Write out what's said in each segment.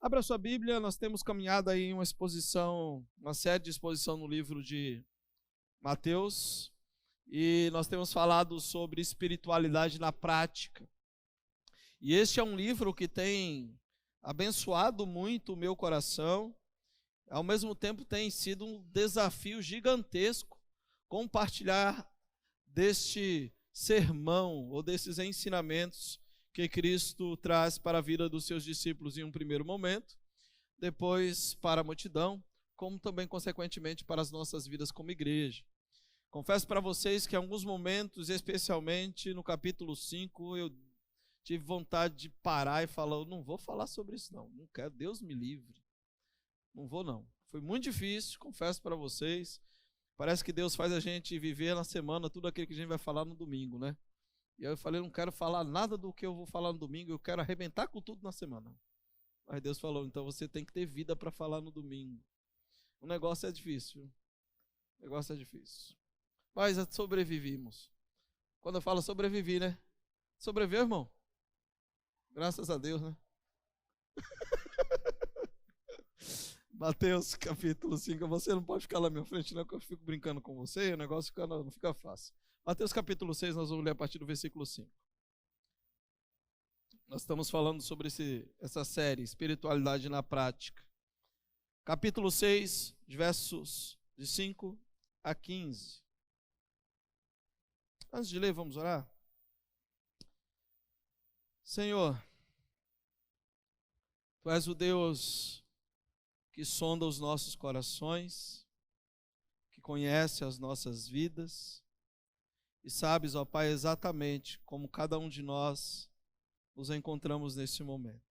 Abra sua Bíblia, nós temos caminhado aí em uma série de exposição no livro de Mateus, e nós temos falado sobre espiritualidade na prática. E este é um livro que tem abençoado muito o meu coração, ao mesmo tempo tem sido um desafio gigantesco compartilhar deste sermão ou desses ensinamentos que Cristo traz para a vida dos seus discípulos em um primeiro momento, depois para a multidão, como também, consequentemente, para as nossas vidas como igreja. Confesso para vocês que em alguns momentos, especialmente no capítulo 5, eu tive vontade de parar e falar, eu não vou falar sobre isso não quero, Deus me livre, não vou não. Foi muito difícil, confesso para vocês, parece que Deus faz a gente viver na semana tudo aquilo que a gente vai falar no domingo, né? E aí eu falei, não quero falar nada do que eu vou falar no domingo, eu quero arrebentar com tudo na semana. Mas Deus falou, então você tem que ter vida para falar no domingo. O negócio é difícil. O negócio é difícil. Mas sobrevivimos. Quando eu falo sobrevivi, né? Sobreviveu, irmão? Graças a Deus, né? Mateus capítulo 5, você não pode ficar lá na minha frente, não, que eu fico brincando com você e o negócio não fica fácil. Mateus capítulo 6, nós vamos ler a partir do versículo 5. Nós estamos falando sobre essa série, Espiritualidade na Prática. Capítulo 6, versos de 5 a 15. Antes de ler, vamos orar? Senhor, Tu és o Deus que sonda os nossos corações, que conhece as nossas vidas, e sabes, ó Pai, exatamente como cada um de nós nos encontramos nesse momento.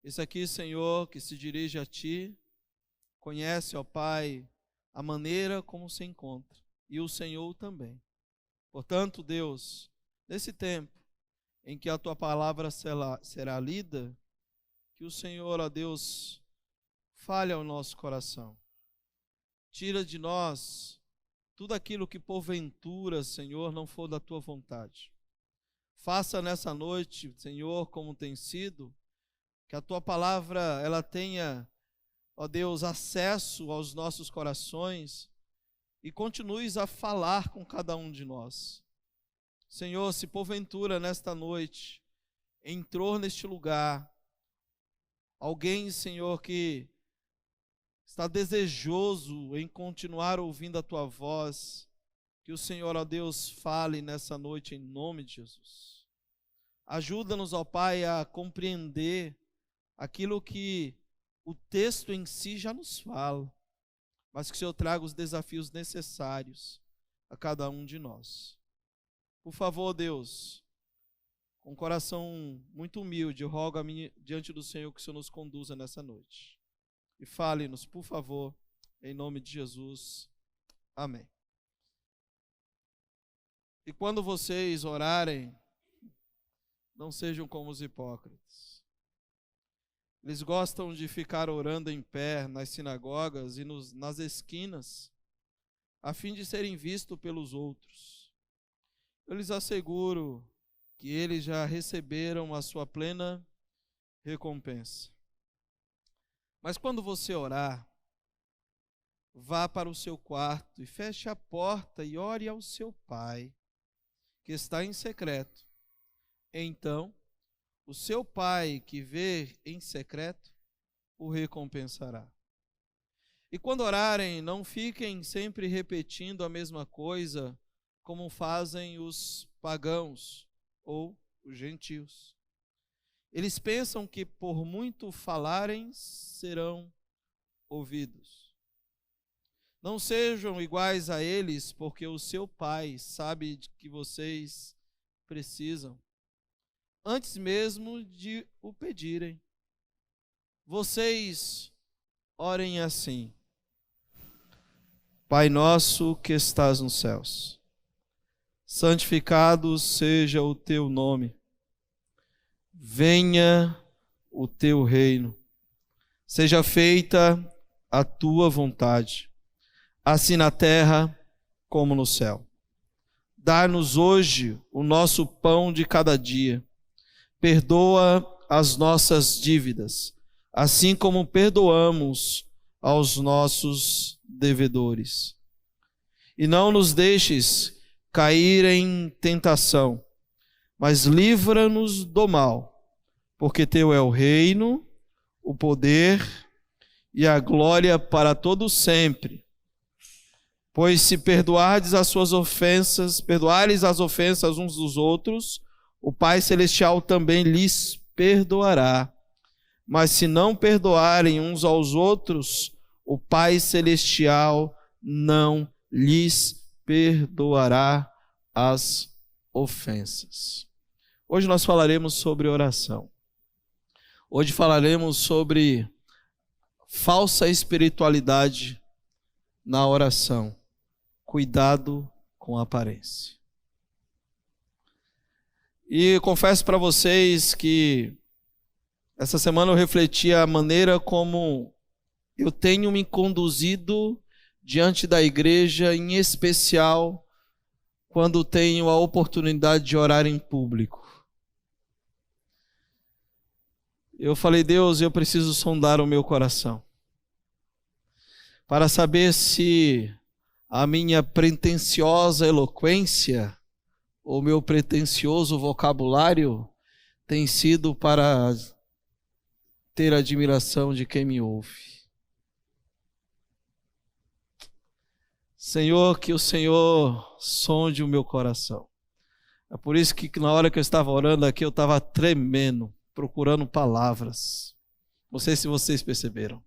Esse aqui, Senhor, que se dirige a Ti, conhece, ó Pai, a maneira como se encontra, e o Senhor também. Portanto, Deus, nesse tempo em que a Tua palavra será lida, que o Senhor, ó Deus, fale ao nosso coração. Tira de nós tudo aquilo que porventura, Senhor, não for da Tua vontade. Faça nessa noite, Senhor, como tem sido, que a Tua palavra, ela tenha, ó Deus, acesso aos nossos corações e continues a falar com cada um de nós. Senhor, se porventura nesta noite entrou neste lugar alguém, Senhor, que está desejoso em continuar ouvindo a Tua voz, que o Senhor, ó Deus, fale nessa noite em nome de Jesus. Ajuda-nos, ó Pai, a compreender aquilo que o texto em si já nos fala, mas que o Senhor traga os desafios necessários a cada um de nós. Por favor, Deus, com um coração muito humilde, eu rogo diante do Senhor que o Senhor nos conduza nessa noite. E fale-nos, por favor, em nome de Jesus. Amém. E quando vocês orarem, não sejam como os hipócritas. Eles gostam de ficar orando em pé nas sinagogas e nas esquinas, a fim de serem vistos pelos outros. Eu lhes asseguro que eles já receberam a sua plena recompensa. Mas quando você orar, vá para o seu quarto e feche a porta e ore ao seu Pai, que está em secreto. Então, o seu Pai que vê em secreto, o recompensará. E quando orarem, não fiquem sempre repetindo a mesma coisa, como fazem os pagãos ou os gentios. Eles pensam que por muito falarem, serão ouvidos. Não sejam iguais a eles, porque o seu Pai sabe que vocês precisam, antes mesmo de o pedirem. Vocês orem assim: Pai nosso que estás nos céus, santificado seja o teu nome. Venha o teu reino. Seja feita a tua vontade, assim na terra como no céu. Dá-nos hoje o nosso pão de cada dia. Perdoa as nossas dívidas, assim como perdoamos aos nossos devedores. E não nos deixes cair em tentação, mas livra-nos do mal, porque teu é o reino, o poder e a glória para todo sempre. Pois se perdoares as ofensas uns dos outros, o Pai Celestial também lhes perdoará. Mas se não perdoarem uns aos outros, o Pai Celestial não lhes perdoará as ofensas. Hoje nós falaremos sobre oração. Hoje falaremos sobre falsa espiritualidade na oração. Cuidado com a aparência. E confesso para vocês que essa semana eu refleti a maneira como eu tenho me conduzido diante da igreja, em especial quando tenho a oportunidade de orar em público. Eu falei, Deus, eu preciso sondar o meu coração para saber se a minha pretensiosa eloquência, o meu pretensioso vocabulário tem sido para ter admiração de quem me ouve. Senhor, que o Senhor sonde o meu coração. É por isso que na hora que eu estava orando aqui, eu estava tremendo, procurando palavras. Não sei se vocês perceberam.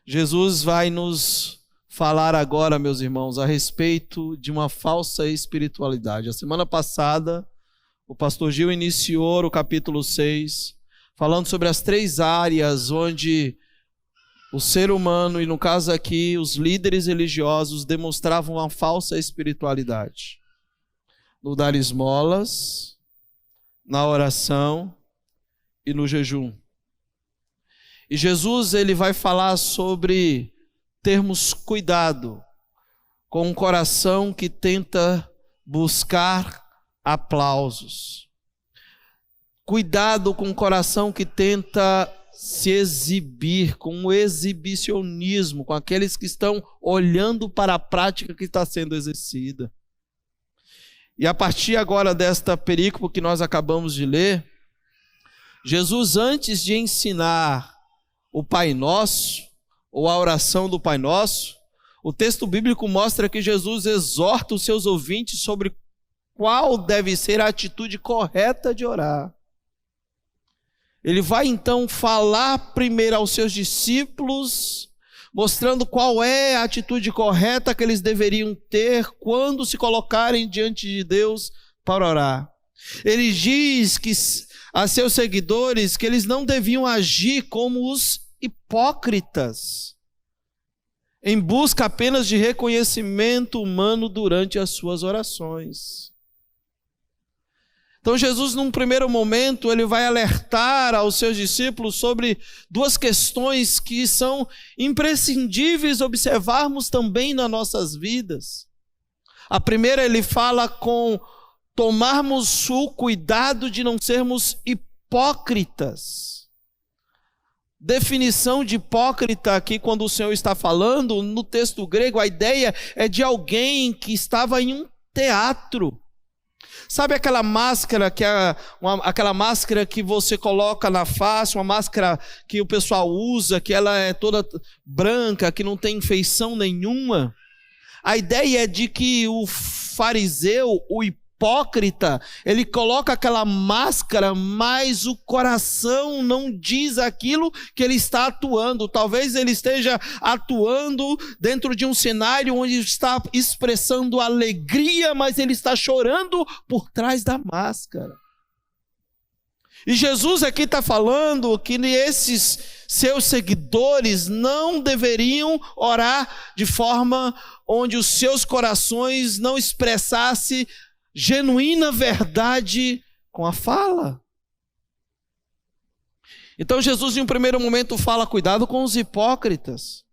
Jesus vai nos falar agora, meus irmãos, a respeito de uma falsa espiritualidade. A semana passada, o pastor Gil iniciou o capítulo 6, falando sobre as 3 áreas onde o ser humano, e no caso aqui, os líderes religiosos, demonstravam uma falsa espiritualidade. No dar esmolas, na oração e no jejum. E Jesus, ele vai falar sobre termos cuidado com um coração que tenta buscar aplausos. Cuidado com um coração que tenta se exibir, com o exibicionismo, com aqueles que estão olhando para a prática que está sendo exercida. E a partir agora desta perícope que nós acabamos de ler, Jesus, antes de ensinar o Pai Nosso, ou a oração do Pai Nosso, o texto bíblico mostra que Jesus exorta os seus ouvintes sobre qual deve ser a atitude correta de orar. Ele vai então falar primeiro aos seus discípulos, mostrando qual é a atitude correta que eles deveriam ter quando se colocarem diante de Deus para orar. Ele diz que a seus seguidores que eles não deviam agir como os hipócritas, em busca apenas de reconhecimento humano durante as suas orações. Então Jesus, num primeiro momento, ele vai alertar aos seus discípulos sobre 2 questões que são imprescindíveis observarmos também nas nossas vidas. A primeira, ele fala com tomarmos o cuidado de não sermos hipócritas. Definição de hipócrita aqui, quando o Senhor está falando, no texto grego, a ideia é de alguém que estava em um teatro. Sabe aquela máscara aquela máscara que você coloca na face, uma máscara que o pessoal usa, que ela é toda branca, que não tem feição nenhuma? A ideia é de que o fariseu, o hipócrita, ele coloca aquela máscara, mas o coração não diz aquilo que ele está atuando. Talvez ele esteja atuando dentro de um cenário onde está expressando alegria, mas ele está chorando por trás da máscara. E Jesus aqui está falando que esses seus seguidores não deveriam orar de forma onde os seus corações não expressassem genuína verdade com a fala. Então Jesus, em um primeiro momento, fala: cuidado com os hipócritas.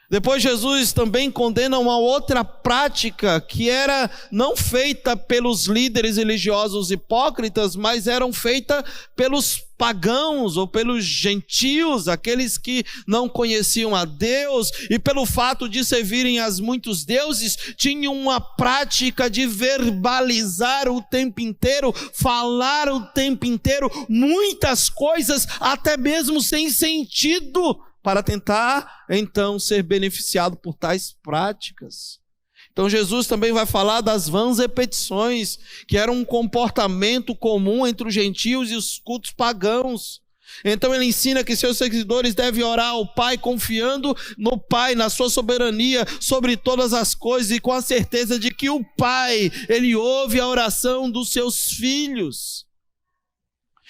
Depois Jesus também condena uma outra prática que era não feita pelos líderes religiosos hipócritas, mas eram feita pelos pagãos ou pelos gentios, aqueles que não conheciam a Deus e pelo fato de servirem a muitos deuses, tinham uma prática de verbalizar o tempo inteiro, falar o tempo inteiro, muitas coisas até mesmo sem sentido, para tentar, então, ser beneficiado por tais práticas. Então Jesus também vai falar das vãs repetições, que era um comportamento comum entre os gentios e os cultos pagãos. Então ele ensina que seus seguidores devem orar ao Pai, confiando no Pai, na sua soberania sobre todas as coisas, e com a certeza de que o Pai, Ele ouve a oração dos seus filhos.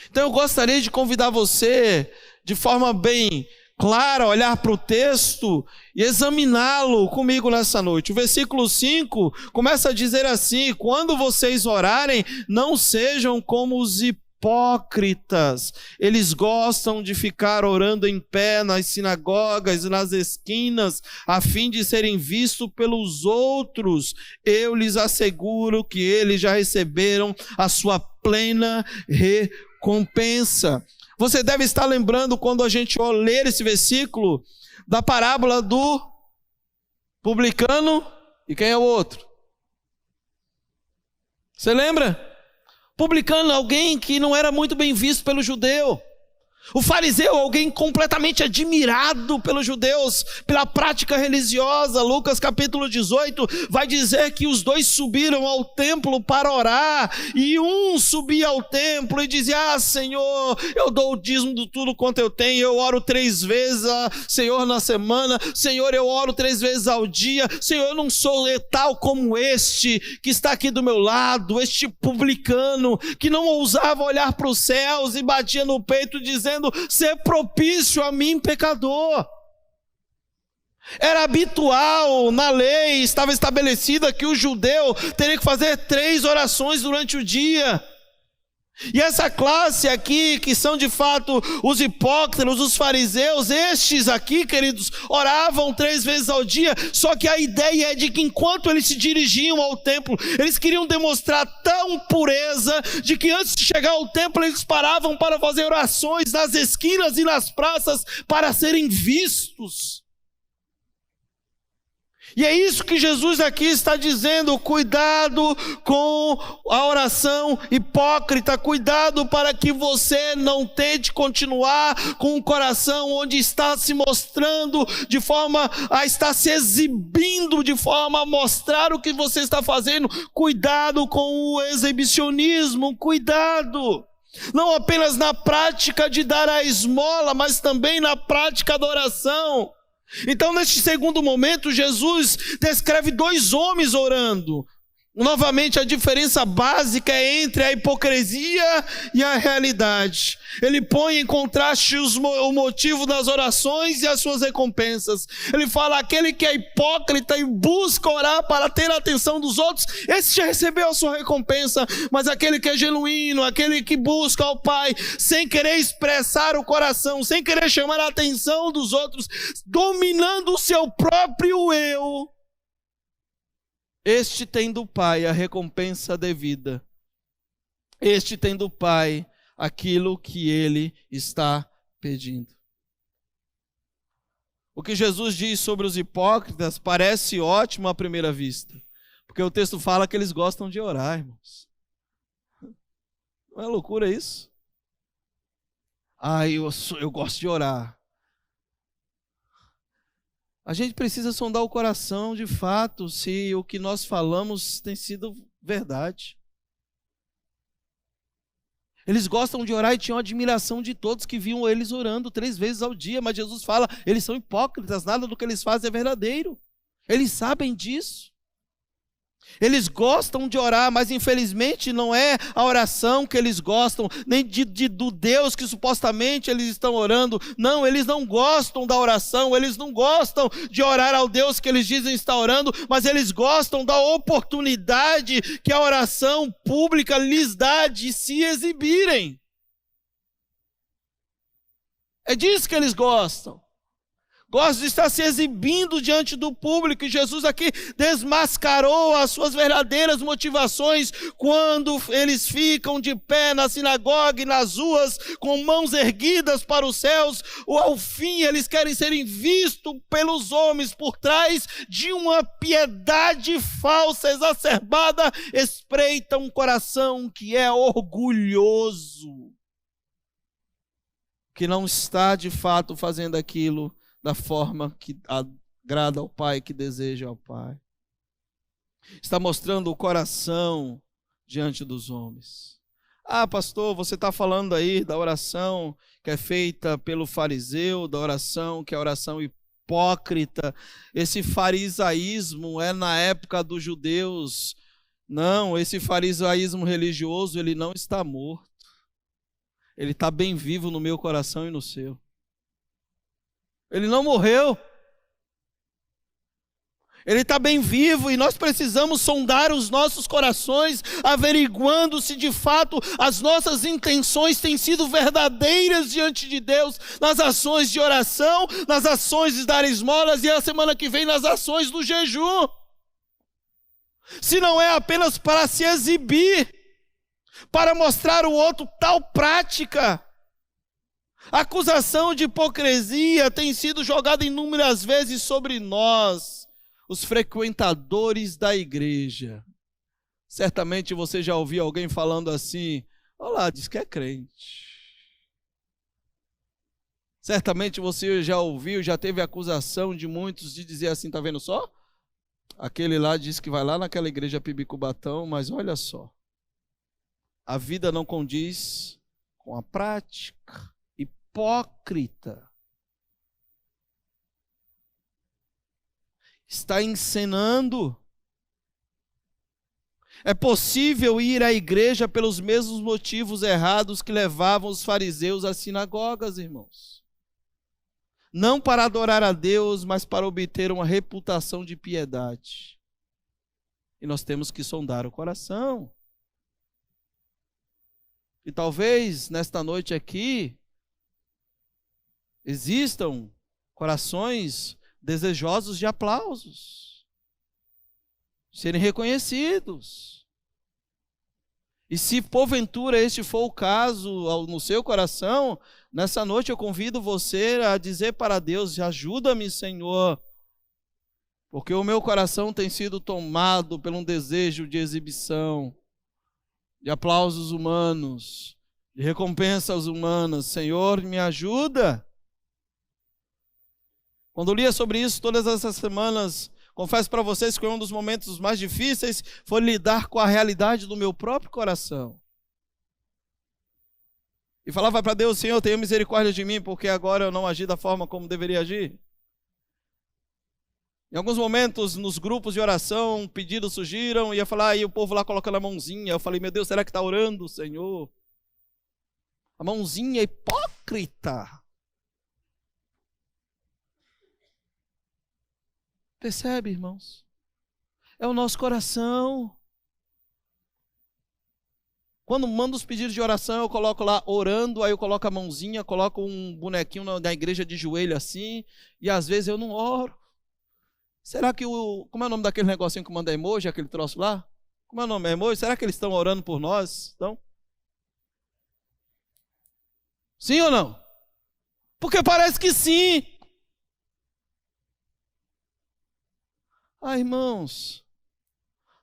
Então eu gostaria de convidar você, de forma bem clara, olhar para o texto e examiná-lo comigo nessa noite. O versículo 5 começa a dizer assim: quando vocês orarem, não sejam como os hipócritas. Eles gostam de ficar orando em pé nas sinagogas e nas esquinas, a fim de serem vistos pelos outros. Eu lhes asseguro que eles já receberam a sua plena recompensa. Você deve estar lembrando, quando a gente ler esse versículo, da parábola do publicano e quem é o outro? Você lembra? Publicano, alguém que não era muito bem visto pelo judeu. O fariseu, alguém completamente admirado pelos judeus, pela prática religiosa. Lucas capítulo 18 vai dizer que os dois subiram ao templo para orar, e um subia ao templo e dizia: Senhor, eu dou o dízimo de tudo quanto eu tenho, eu oro 3 vezes, Senhor, na semana, Senhor, eu oro 3 vezes ao dia, Senhor, eu não sou tal como este que está aqui do meu lado, este publicano que não ousava olhar para os céus e batia no peito dizendo: ser propício a mim, pecador. Era habitual na lei, estava estabelecida que o judeu teria que fazer 3 orações durante o dia. E essa classe aqui, que são de fato os hipócritas, os fariseus, estes aqui, queridos, oravam 3 vezes ao dia. Só que a ideia é de que enquanto eles se dirigiam ao templo, eles queriam demonstrar tão pureza, de que antes de chegar ao templo, eles paravam para fazer orações nas esquinas e nas praças, para serem vistos. E é isso que Jesus aqui está dizendo: cuidado com a oração hipócrita, cuidado para que você não tente continuar com um coração onde está se mostrando de forma a estar se exibindo, de forma a mostrar o que você está fazendo. Cuidado com o exibicionismo, cuidado. Não apenas na prática de dar a esmola, mas também na prática da oração. Então, neste segundo momento, Jesus descreve 2 homens orando. Novamente, a diferença básica é entre a hipocrisia e a realidade. Ele põe em contraste o motivo das orações e as suas recompensas. Ele fala: aquele que é hipócrita e busca orar para ter a atenção dos outros, esse já recebeu a sua recompensa. Mas aquele que é genuíno, aquele que busca ao Pai, sem querer expressar o coração, sem querer chamar a atenção dos outros, dominando o seu próprio eu, este tem do Pai a recompensa devida. Este tem do Pai aquilo que ele está pedindo. O que Jesus diz sobre os hipócritas parece ótimo à primeira vista, porque o texto fala que eles gostam de orar, irmãos. Não é loucura isso? Eu gosto de orar. A gente precisa sondar o coração de fato, se o que nós falamos tem sido verdade. Eles gostam de orar e tinham admiração de todos que viam eles orando 3 vezes ao dia, mas Jesus fala: eles são hipócritas, nada do que eles fazem é verdadeiro. Eles sabem disso. Eles gostam de orar, mas infelizmente não é a oração que eles gostam, nem do Deus que supostamente eles estão orando. Não, eles não gostam da oração, eles não gostam de orar ao Deus que eles dizem estar orando, mas eles gostam da oportunidade que a oração pública lhes dá de se exibirem. É disso que eles gostam. Gosta de estar se exibindo diante do público. E Jesus aqui desmascarou as suas verdadeiras motivações quando eles ficam de pé na sinagoga e nas ruas com mãos erguidas para os céus. Ao fim eles querem serem vistos pelos homens por trás de uma piedade falsa, exacerbada, espreita um coração que é orgulhoso, que não está de fato fazendo aquilo da forma que agrada ao Pai, que deseja ao Pai. Está mostrando o coração diante dos homens. Ah, pastor, você está falando aí da oração que é feita pelo fariseu, da oração que é a oração hipócrita. Esse farisaísmo é na época dos judeus. Não, esse farisaísmo religioso, ele não está morto. Ele está bem vivo no meu coração e no seu. Ele não morreu. Ele está bem vivo e nós precisamos sondar os nossos corações, averiguando se de fato as nossas intenções têm sido verdadeiras diante de Deus, nas ações de oração, nas ações de dar esmolas e a semana que vem nas ações do jejum. Se não é apenas para se exibir, para mostrar ao outro tal prática. A acusação de hipocrisia tem sido jogada inúmeras vezes sobre nós, os frequentadores da igreja. Certamente você já ouviu alguém falando assim: olá, diz que é crente. Certamente você já ouviu, já teve acusação de muitos de dizer assim: tá vendo só? Aquele lá diz que vai lá naquela igreja Pibicubatão, mas olha só, a vida não condiz com a prática. Hipócrita. Está encenando. É possível ir à igreja pelos mesmos motivos errados que levavam os fariseus às sinagogas, irmãos. Não para adorar a Deus, mas para obter uma reputação de piedade. E nós temos que sondar o coração. E talvez nesta noite aqui existam corações desejosos de aplausos, serem reconhecidos. E se porventura este for o caso no seu coração, nessa noite eu convido você a dizer para Deus: ajuda-me, Senhor, porque o meu coração tem sido tomado por um desejo de exibição, de aplausos humanos, de recompensas humanas. Senhor, me ajuda. Quando lia sobre isso todas essas semanas, confesso para vocês que um dos momentos mais difíceis foi lidar com a realidade do meu próprio coração. E falava para Deus: Senhor, tenha misericórdia de mim, porque agora eu não agi da forma como deveria agir. Em alguns momentos, nos grupos de oração, pedidos surgiram, e ia falar, e o povo lá colocando a mãozinha. Eu falei: meu Deus, será que está orando, Senhor? A mãozinha hipócrita. Percebe, irmãos? É o nosso coração. Quando mando os pedidos de oração, eu coloco lá orando, aí eu coloco a mãozinha, coloco um bonequinho na igreja de joelho assim, e às vezes eu não oro. Será que como é o nome daquele negocinho que manda emoji, aquele troço lá? Como é o nome? Emoji? Será que eles estão orando por nós? Então? Sim ou não? Porque parece que sim. Ah, irmãos,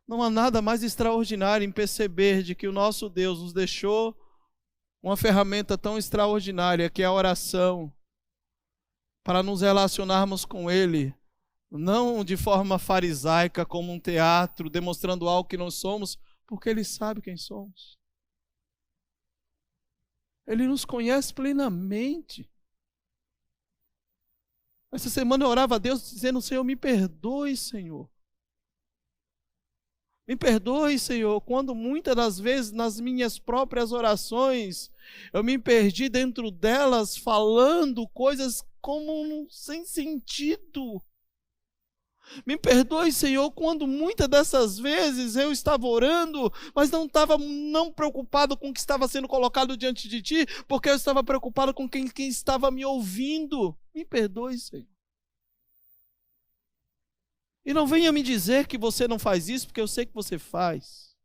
não há nada mais extraordinário em perceber de que o nosso Deus nos deixou uma ferramenta tão extraordinária que é a oração, para nos relacionarmos com Ele, não de forma farisaica, como um teatro, demonstrando algo que não somos, porque Ele sabe quem somos. Ele nos conhece plenamente. Essa semana eu orava a Deus dizendo: Senhor, me perdoe, Senhor. Me perdoe, Senhor, quando muitas das vezes nas minhas próprias orações eu me perdi dentro delas falando coisas como sem sentido. Me perdoe, Senhor, quando muitas dessas vezes eu estava orando, mas não estava preocupado com o que estava sendo colocado diante de Ti, porque eu estava preocupado com quem estava me ouvindo. Me perdoe, Senhor. E não venha me dizer que você não faz isso, porque eu sei que você faz.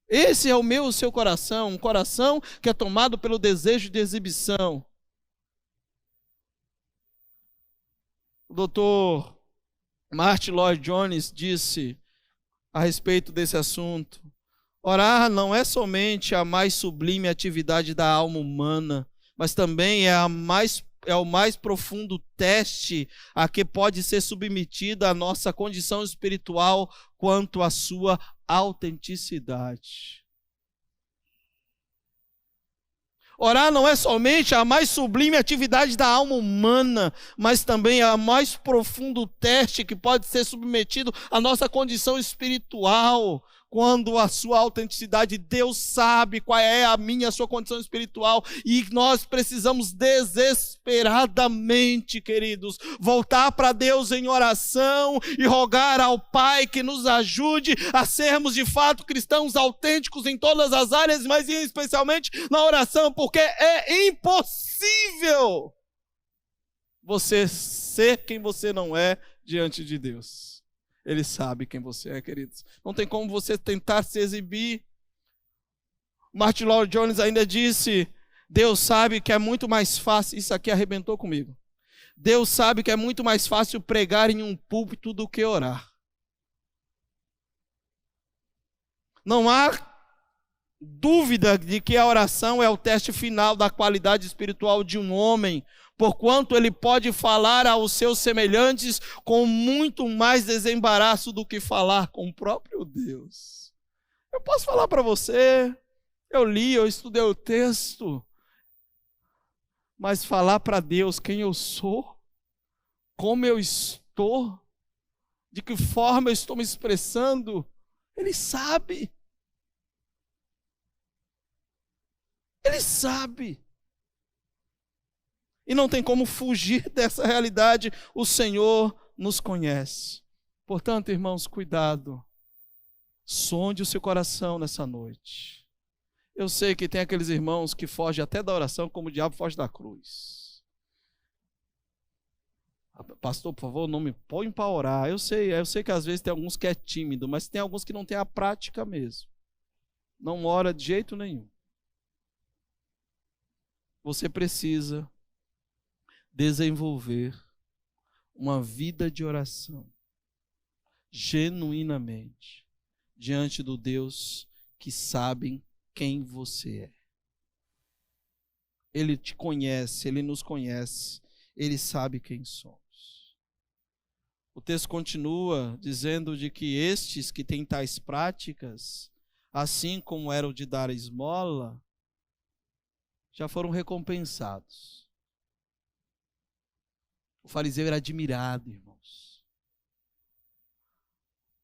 Esse é o seu coração, um coração que é tomado pelo desejo de exibição. O doutor Martin Lloyd-Jones disse a respeito desse assunto: orar não é somente a mais sublime atividade da alma humana, mas também é o mais profundo teste a que pode ser submetida a nossa condição espiritual quanto à sua autenticidade. Orar não é somente a mais sublime atividade da alma humana, mas também é o mais profundo teste que pode ser submetido à nossa condição espiritual, quando a sua autenticidade. Deus sabe qual é a minha, a sua condição espiritual, e nós precisamos desesperadamente, queridos, voltar para Deus em oração e rogar ao Pai que nos ajude a sermos de fato cristãos autênticos em todas as áreas, mas especialmente na oração, porque é impossível você ser quem você não é diante de Deus. Ele sabe quem você é, queridos. Não tem como você tentar se exibir. Martin Lloyd-Jones ainda disse: Deus sabe que é muito mais fácil, isso aqui arrebentou comigo. Deus sabe que é muito mais fácil pregar em um púlpito do que orar. Não há dúvida de que a oração é o teste final da qualidade espiritual de um homem, porquanto ele pode falar aos seus semelhantes com muito mais desembaraço do que falar com o próprio Deus. Eu posso falar para você, eu estudei o texto, mas falar para Deus quem eu sou, como eu estou, de que forma eu estou me expressando, Ele sabe. Ele sabe. E não tem como fugir dessa realidade, o Senhor nos conhece. Portanto, irmãos, cuidado. Sonde o seu coração nessa noite. Eu sei que tem aqueles irmãos que fogem até da oração como o diabo foge da cruz. Pastor, por favor, não me põe para orar. Eu sei que às vezes tem alguns que é tímido, mas tem alguns que não tem a prática mesmo. Não ora de jeito nenhum. Você precisa desenvolver uma vida de oração genuinamente diante do Deus que sabe quem você é. Ele te conhece, Ele nos conhece, Ele sabe quem somos. O texto continua dizendo de que estes que têm tais práticas, assim como era o de dar a esmola, já foram recompensados. O fariseu era admirado, irmãos.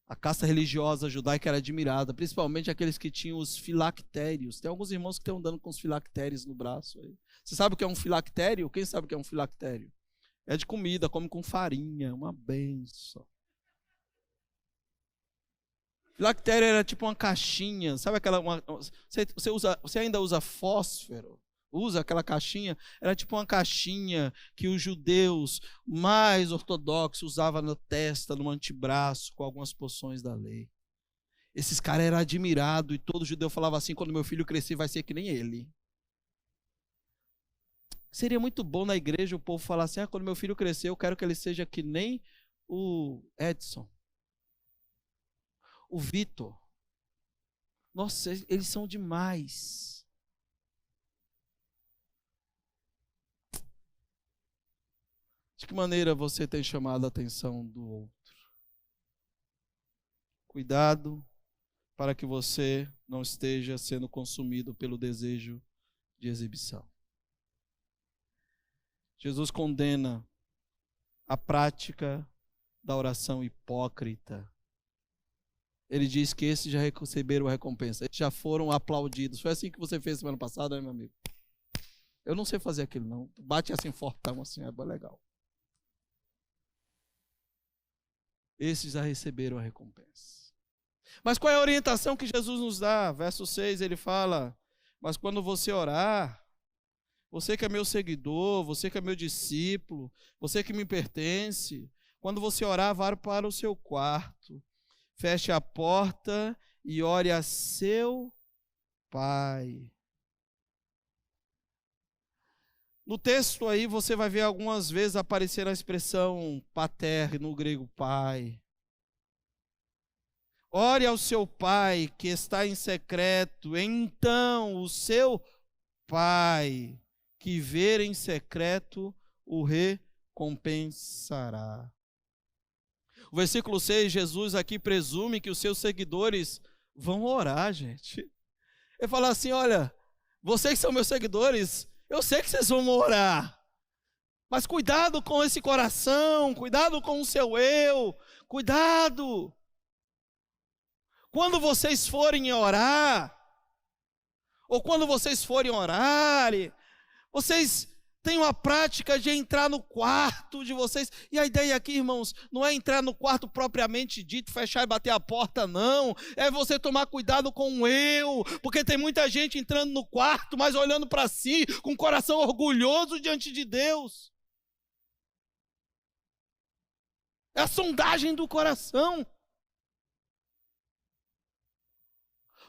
A casta religiosa judaica era admirada, principalmente aqueles que tinham os filactérios. Tem alguns irmãos que estão andando com os filactérios no braço aí. Você sabe o que é um filactério? Quem sabe o que é um filactério? É de comida, come com farinha, uma benção. Filactério era tipo uma caixinha, sabe aquela... Você ainda usa fósforo? Usa aquela caixinha, era tipo uma caixinha que os judeus mais ortodoxos usavam na testa, no antebraço, com algumas porções da lei. Esses caras eram admirados e todo judeu falava assim: quando meu filho crescer vai ser que nem ele. Seria muito bom na igreja o povo falar assim: quando meu filho crescer eu quero que ele seja que nem o Edson, o Vitor. Nossa, eles são demais. De que maneira você tem chamado a atenção do outro? Cuidado para que você não esteja sendo consumido pelo desejo de exibição. Jesus condena a prática da oração hipócrita. Ele diz que esses já receberam a recompensa, eles já foram aplaudidos. Foi assim que você fez semana passada, né, meu amigo? Eu não sei fazer aquilo, não. Bate assim fortão, assim, é legal. Esses já receberam a recompensa. Mas qual é a orientação que Jesus nos dá? Verso 6, ele fala: mas quando você orar, você que é meu seguidor, você que é meu discípulo, você que me pertence, quando você orar, vá para o seu quarto, feche a porta e ore a seu Pai. No texto aí você vai ver algumas vezes aparecer a expressão pater, no grego pai. Ore ao seu Pai que está em secreto, então o seu Pai que vê em secreto o recompensará. O versículo 6, Jesus aqui presume que os seus seguidores vão orar, gente. Ele fala assim, olha, vocês que são meus seguidores, eu sei que vocês vão orar, mas cuidado com esse coração, cuidado com o seu eu, cuidado. Quando vocês forem orar, ou quando vocês forem orar, vocês tenham a prática de entrar no quarto de vocês. E a ideia aqui, irmãos, não é entrar no quarto propriamente dito, fechar e bater a porta, não. É você tomar cuidado com o eu, porque tem muita gente entrando no quarto, mas olhando para si, com o coração orgulhoso diante de Deus. É a sondagem do coração.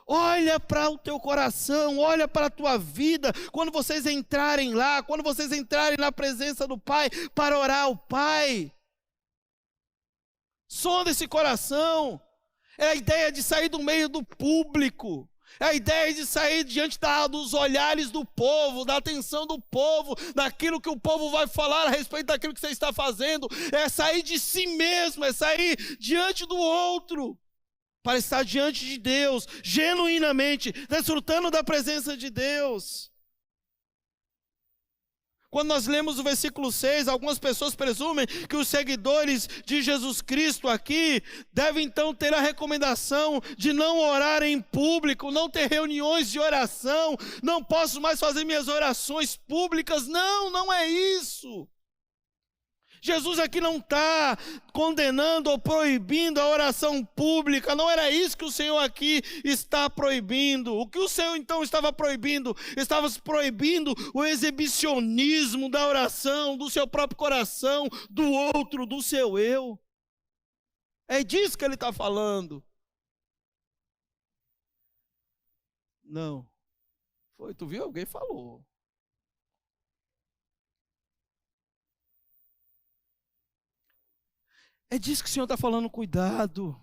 Olha para o teu coração, olha para a tua vida, quando vocês entrarem lá, quando vocês entrarem na presença do Pai, para orar ao Pai. Sonda esse coração, é a ideia de sair do meio do público, é a ideia de sair diante dos olhares do povo, da atenção do povo, daquilo que o povo vai falar a respeito daquilo que você está fazendo, é sair de si mesmo, é sair diante do outro, para estar diante de Deus, genuinamente, desfrutando da presença de Deus. Quando nós lemos o versículo 6, algumas pessoas presumem que os seguidores de Jesus Cristo aqui devem então ter a recomendação de não orar em público, não ter reuniões de oração, não posso mais fazer minhas orações públicas. Não, não é isso. Jesus aqui não está condenando ou proibindo a oração pública, não era isso que o Senhor aqui está proibindo. O que o Senhor então estava proibindo? Estava proibindo o exibicionismo da oração, do seu próprio coração, do outro, do seu eu. É disso que ele está falando. Não. Foi, tu viu? Alguém falou. É disso que o Senhor está falando, cuidado.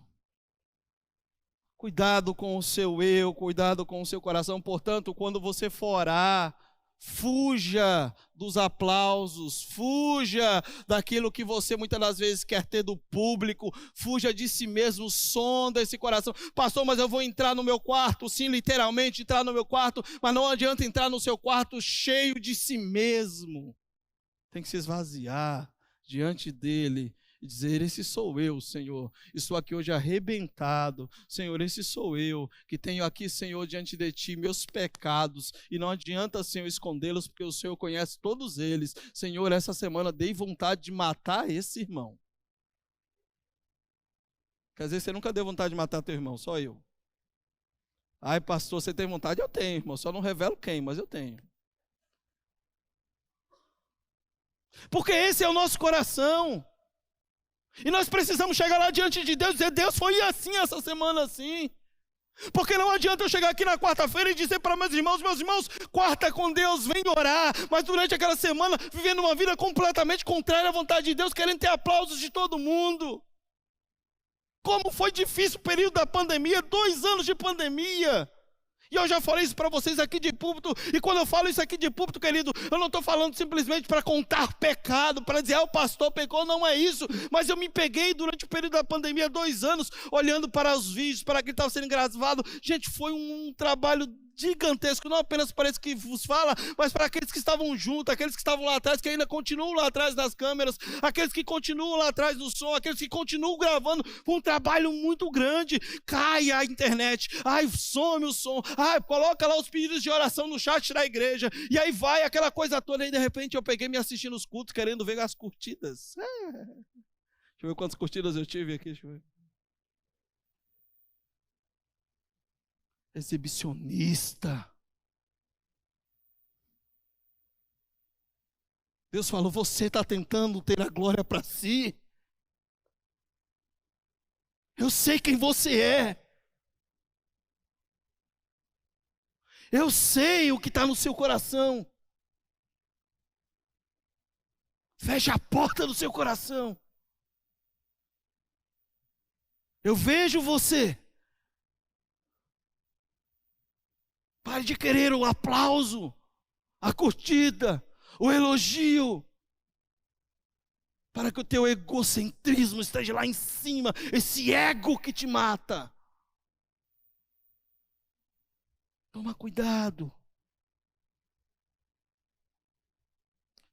Cuidado com o seu eu, cuidado com o seu coração. Portanto, quando você for orar, fuja dos aplausos, fuja daquilo que você muitas das vezes quer ter do público, fuja de si mesmo, sonda esse coração. Pastor, mas eu vou entrar no meu quarto, sim, literalmente entrar no meu quarto, mas não adianta entrar no seu quarto cheio de si mesmo. Tem que se esvaziar diante dele e dizer, esse sou eu, Senhor, estou aqui hoje arrebentado, Senhor, esse sou eu, que tenho aqui, Senhor, diante de Ti, meus pecados, e não adianta, Senhor, escondê-los, porque o Senhor conhece todos eles. Senhor, essa semana dei vontade de matar esse irmão. Quer dizer, você nunca deu vontade de matar teu irmão, só eu. Ai, pastor, você tem vontade? Eu tenho, irmão, só não revelo quem, mas eu tenho. Porque esse é o nosso coração. E nós precisamos chegar lá diante de Deus e dizer, Deus, foi assim essa semana assim. Porque não adianta eu chegar aqui na quarta-feira e dizer para meus irmãos, quarta com Deus, vem orar. Mas durante aquela semana, vivendo uma vida completamente contrária à vontade de Deus, querendo ter aplausos de todo mundo. Como foi difícil o período da pandemia, 2 anos de pandemia. E eu já falei isso para vocês aqui de púlpito, e quando eu falo isso aqui de púlpito, querido, eu não estou falando simplesmente para contar pecado, para dizer, o pastor pecou, não é isso, mas eu me peguei durante o período da pandemia, 2 anos, olhando para os vídeos, para aquilo que estava sendo gravado. Gente, foi um trabalho gigantesco, não apenas para esse que vos fala, mas para aqueles que estavam juntos, aqueles que estavam lá atrás, que ainda continuam lá atrás das câmeras, aqueles que continuam lá atrás do som, aqueles que continuam gravando. Foi um trabalho muito grande. Cai a internet, ai, some o som, ai, coloca lá os pedidos de oração no chat da igreja, e aí vai aquela coisa toda, e de repente eu peguei me assistindo os cultos, querendo ver as curtidas. Deixa eu ver quantas curtidas eu tive aqui, deixa eu ver. Exibicionista. Deus falou: você está tentando ter a glória para si. Eu sei quem você é. Eu sei o que está no seu coração. Feche a porta do seu coração. Eu vejo você. Pare de querer o aplauso, a curtida, o elogio. Para que o teu egocentrismo esteja lá em cima. Esse ego que te mata. Toma cuidado.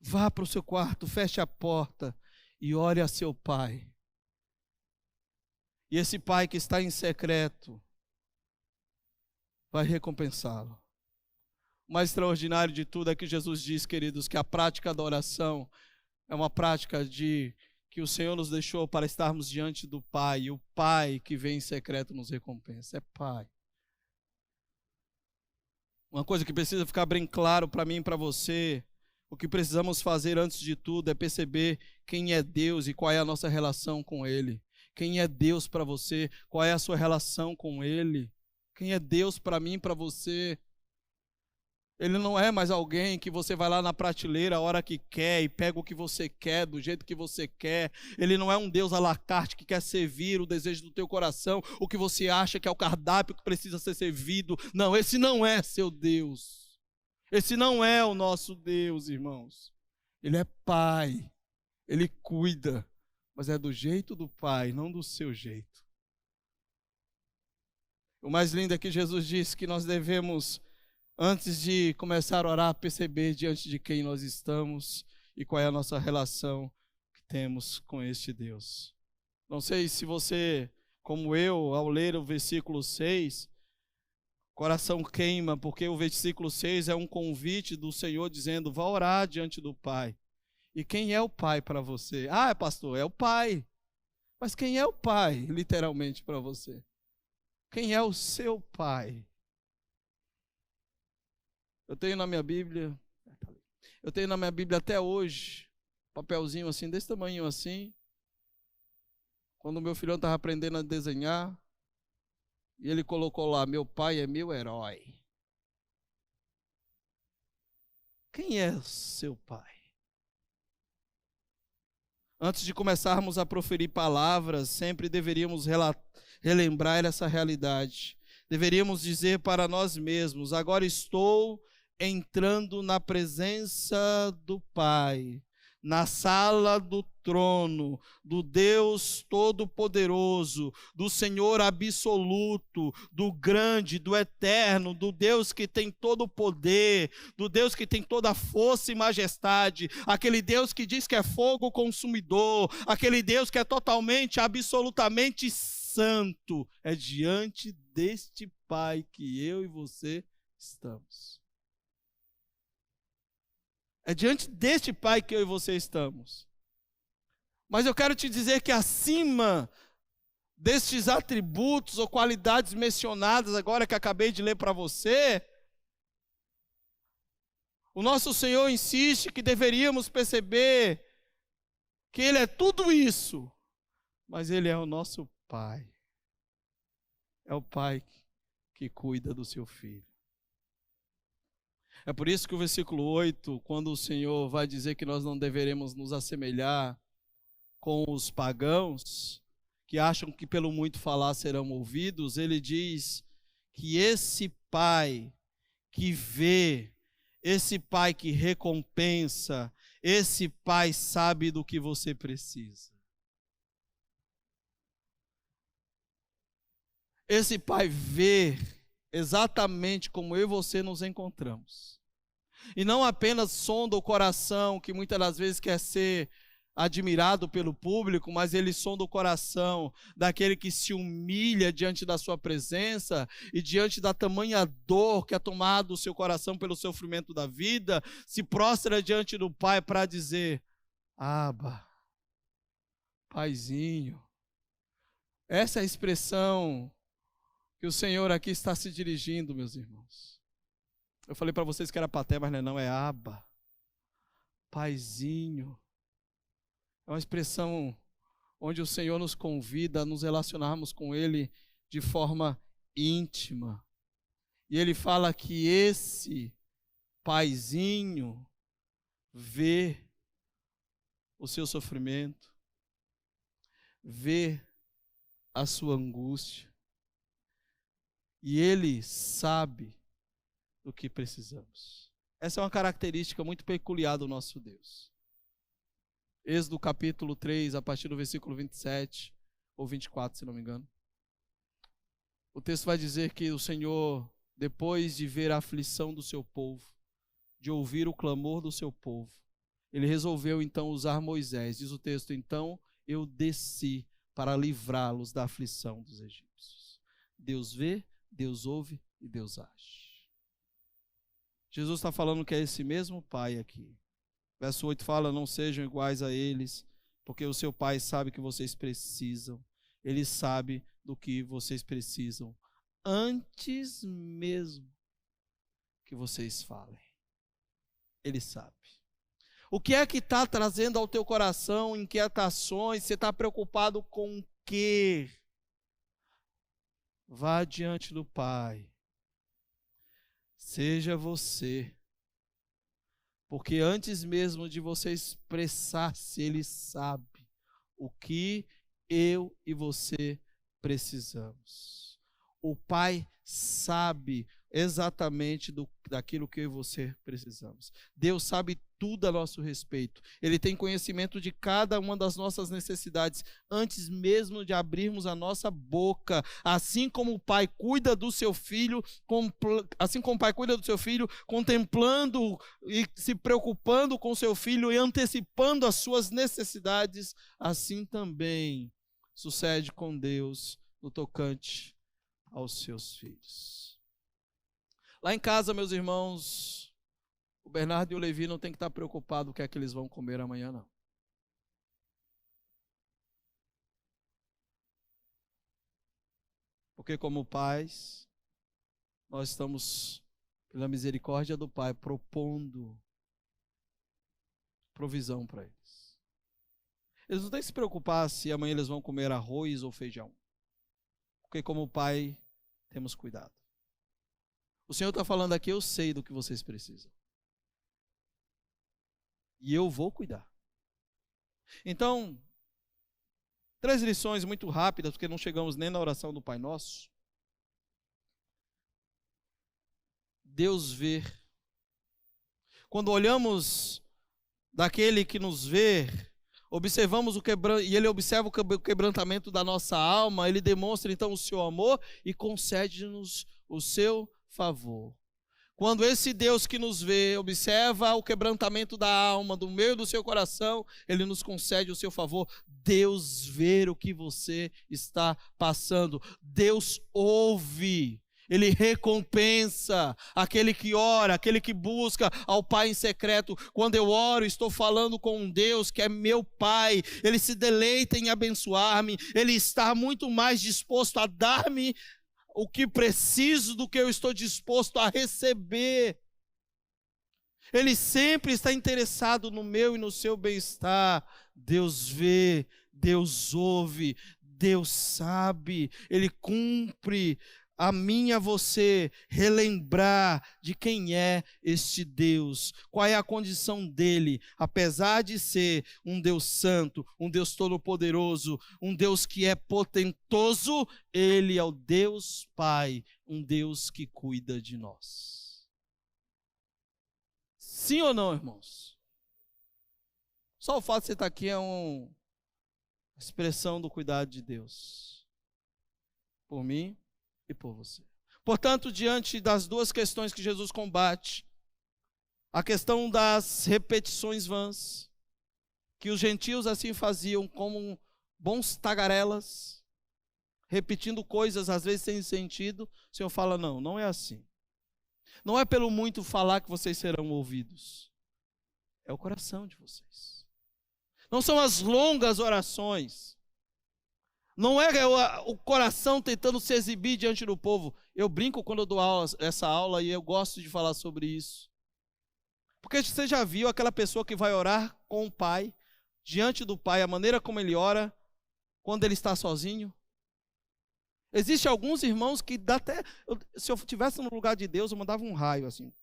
Vá para o seu quarto, feche a porta e ore a seu pai. E esse pai que está em secreto vai recompensá-lo. O mais extraordinário de tudo é que Jesus diz, queridos, que a prática da oração é uma prática que o Senhor nos deixou para estarmos diante do Pai. E o Pai que vem em secreto nos recompensa. É Pai. Uma coisa que precisa ficar bem claro para mim e para você, o que precisamos fazer antes de tudo é perceber quem é Deus e qual é a nossa relação com Ele. Quem é Deus para você? Qual é a sua relação com Ele? Quem é Deus para mim e para você? Ele não é mais alguém que você vai lá na prateleira a hora que quer e pega o que você quer, do jeito que você quer. Ele não é um Deus à la carte que quer servir o desejo do teu coração, o que você acha que é o cardápio que precisa ser servido. Não, esse não é seu Deus. Esse não é o nosso Deus, irmãos. Ele é Pai, Ele cuida, mas é do jeito do Pai, não do seu jeito. O mais lindo é que Jesus disse que nós devemos, antes de começar a orar, perceber diante de quem nós estamos e qual é a nossa relação que temos com este Deus. Não sei se você, como eu, ao ler o versículo 6, coração queima, porque o versículo 6 é um convite do Senhor dizendo: vá orar diante do Pai. E quem é o Pai para você? Ah, pastor, é o Pai. Mas quem é o Pai, literalmente, para você? Quem é o seu Pai? Eu tenho na minha Bíblia até hoje, papelzinho assim, desse tamanho assim, quando o meu filhão estava aprendendo a desenhar, e ele colocou lá: meu pai é meu herói. Quem é o seu pai? Antes de começarmos a proferir palavras, sempre deveríamos relembrar essa realidade. Deveríamos dizer para nós mesmos: agora estou entrando na presença do Pai, na sala do trono, do Deus Todo-Poderoso, do Senhor absoluto, do grande, do eterno, do Deus que tem todo o poder, do Deus que tem toda a força e majestade, aquele Deus que diz que é fogo consumidor, aquele Deus que é totalmente, absolutamente santo. É diante deste Pai que eu e você estamos. É diante deste Pai que eu e você estamos. Mas eu quero te dizer que acima destes atributos ou qualidades mencionadas agora que acabei de ler para você, o nosso Senhor insiste que deveríamos perceber que Ele é tudo isso, mas Ele é o nosso Pai. É o Pai que cuida do seu filho. É por isso que o versículo 8, quando o Senhor vai dizer que nós não deveremos nos assemelhar com os pagãos, que acham que pelo muito falar serão ouvidos, ele diz que esse Pai que vê, esse Pai que recompensa, esse Pai sabe do que você precisa. Esse Pai vê exatamente como eu e você nos encontramos. E não apenas sonda o coração, que muitas das vezes quer ser admirado pelo público, mas Ele sonda o coração daquele que se humilha diante da sua presença e diante da tamanha dor que é tomado o seu coração pelo sofrimento da vida, se prostra diante do Pai para dizer: Abba, Paizinho. Essa é a expressão que o Senhor aqui está se dirigindo, meus irmãos. Eu falei para vocês que era paté, mas não é Abba. Paizinho. É uma expressão onde o Senhor nos convida a nos relacionarmos com Ele de forma íntima. E Ele fala que esse Paizinho vê o seu sofrimento, vê a sua angústia, e Ele sabe do que precisamos. Essa é uma característica muito peculiar do nosso Deus. Êxodo capítulo 3, a partir do versículo 27 ou 24, se não me engano. O texto vai dizer que o Senhor, depois de ver a aflição do seu povo, de ouvir o clamor do seu povo, Ele resolveu então usar Moisés. Diz o texto: então eu desci para livrá-los da aflição dos egípcios. Deus vê, Deus ouve e Deus age. Jesus está falando que é esse mesmo Pai aqui. Verso 8 fala: não sejam iguais a eles, porque o seu Pai sabe que vocês precisam. Ele sabe do que vocês precisam, antes mesmo que vocês falem. Ele sabe. O que é que está trazendo ao teu coração inquietações? Você está preocupado com o quê? Vá diante do Pai. Seja você. Porque antes mesmo de você expressar-se, Ele sabe o que eu e você precisamos. O Pai sabe exatamente daquilo que eu e você precisamos. Deus sabe tudo a nosso respeito. Ele tem conhecimento de cada uma das nossas necessidades antes mesmo de abrirmos a nossa boca. Assim como o Pai cuida do seu filho, contemplando e se preocupando com o seu filho e antecipando as suas necessidades, assim também sucede com Deus no tocante aos seus filhos. Lá em casa, meus irmãos, o Bernardo e o Levi não tem que estar preocupados com o que é que eles vão comer amanhã, não. Porque como pais, nós estamos, pela misericórdia do Pai, propondo provisão para eles. Eles não têm que se preocupar se amanhã eles vão comer arroz ou feijão. Porque como pai, temos cuidado. O Senhor está falando aqui: eu sei do que vocês precisam. E eu vou cuidar. Então, 3 lições muito rápidas, porque não chegamos nem na oração do Pai Nosso. Deus vê. Quando olhamos daquele que nos vê, observamos e Ele observa o quebrantamento da nossa alma, Ele demonstra então o seu amor e concede-nos o seu favor. Quando esse Deus que nos vê observa o quebrantamento da alma, do meu e do seu coração, Ele nos concede o seu favor. Deus vê o que você está passando. Deus ouve. Ele recompensa aquele que ora, aquele que busca ao Pai em secreto. Quando eu oro, estou falando com um Deus que é meu Pai. Ele se deleita em abençoar-me. Ele está muito mais disposto a dar-me o que preciso do que eu estou disposto a receber. Ele sempre está interessado no meu e no seu bem-estar. Deus vê, Deus ouve, Deus sabe. Ele cumpre a mim e a você relembrar de quem é este Deus, qual é a condição dele, apesar de ser um Deus santo, um Deus todo-poderoso, um Deus que é potentoso, ele é o Deus Pai, um Deus que cuida de nós. Sim ou não, irmãos? Só o fato de você estar aqui é uma expressão do cuidado de Deus por mim e por você. Portanto, diante das 2 questões que Jesus combate, a questão das repetições vãs, que os gentios assim faziam como bons tagarelas, repetindo coisas às vezes sem sentido, o Senhor fala: não, não é assim. Não é pelo muito falar que vocês serão ouvidos. É o coração de vocês. Não são as longas orações. Não é o coração tentando se exibir diante do povo. Eu brinco quando eu dou essa aula e eu gosto de falar sobre isso. Porque você já viu aquela pessoa que vai orar com o Pai, diante do Pai, a maneira como ele ora, quando ele está sozinho? Existem alguns irmãos que dá até... se eu estivesse no lugar de Deus, eu mandava um raio assim.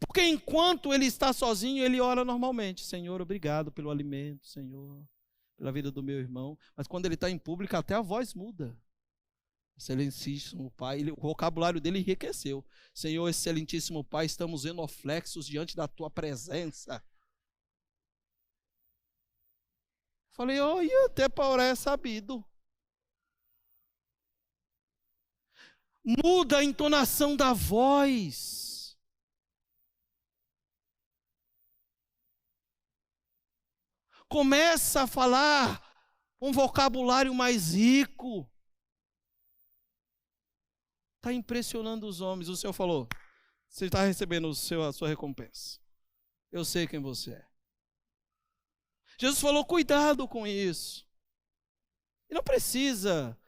Porque enquanto ele está sozinho, ele ora normalmente. Senhor, obrigado pelo alimento, Senhor, pela vida do meu irmão. Mas quando ele está em público, até a voz muda. Excelentíssimo Pai, o vocabulário dele enriqueceu. Senhor, excelentíssimo Pai, estamos genuflexos diante da tua presença. Falei, olha, até para orar é sabido. Muda a entonação da voz. Começa a falar um vocabulário mais rico. Está impressionando os homens. O Senhor falou, você está recebendo a sua recompensa. Eu sei quem você é. Jesus falou, cuidado com isso. E não precisa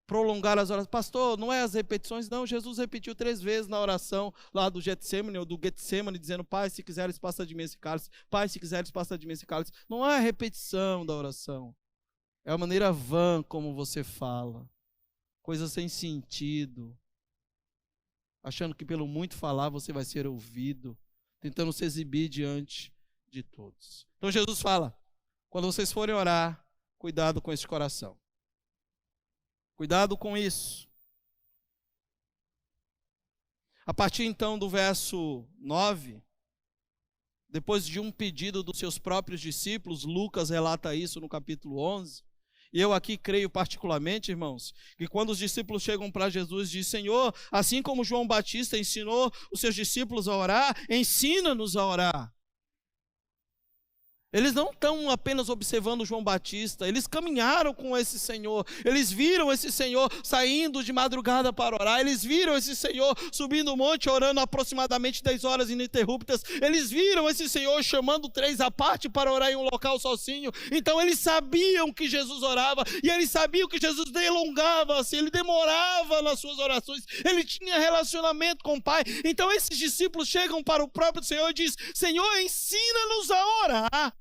prolongar as orações. Pastor, não é as repetições, não. Jesus repetiu 3 vezes na oração lá do Getsemane, ou do Getsemane, dizendo, Pai, se quiseres, passa de mim esse cálice. Pai, se quiseres, passa de mim esse cálice. Não é a repetição da oração. É a maneira vã como você fala. Coisa sem sentido. Achando que pelo muito falar você vai ser ouvido. Tentando se exibir diante de todos. Então Jesus fala, quando vocês forem orar, cuidado com esse coração. Cuidado com isso. A partir então do verso 9, depois de um pedido dos seus próprios discípulos, Lucas relata isso no capítulo 11, e eu aqui creio particularmente, irmãos, que quando os discípulos chegam para Jesus e dizem, Senhor, assim como João Batista ensinou os seus discípulos a orar, ensina-nos a orar. Eles não estão apenas observando João Batista, eles caminharam com esse Senhor, eles viram esse Senhor saindo de madrugada para orar, eles viram esse Senhor subindo o monte, orando aproximadamente 10 horas ininterruptas, eles viram esse Senhor chamando 3 à parte para orar em um local sozinho. Então eles sabiam que Jesus orava, e eles sabiam que Jesus delongava-se, ele demorava nas suas orações, ele tinha relacionamento com o Pai. Então esses discípulos chegam para o próprio Senhor e dizem, Senhor, ensina-nos a orar.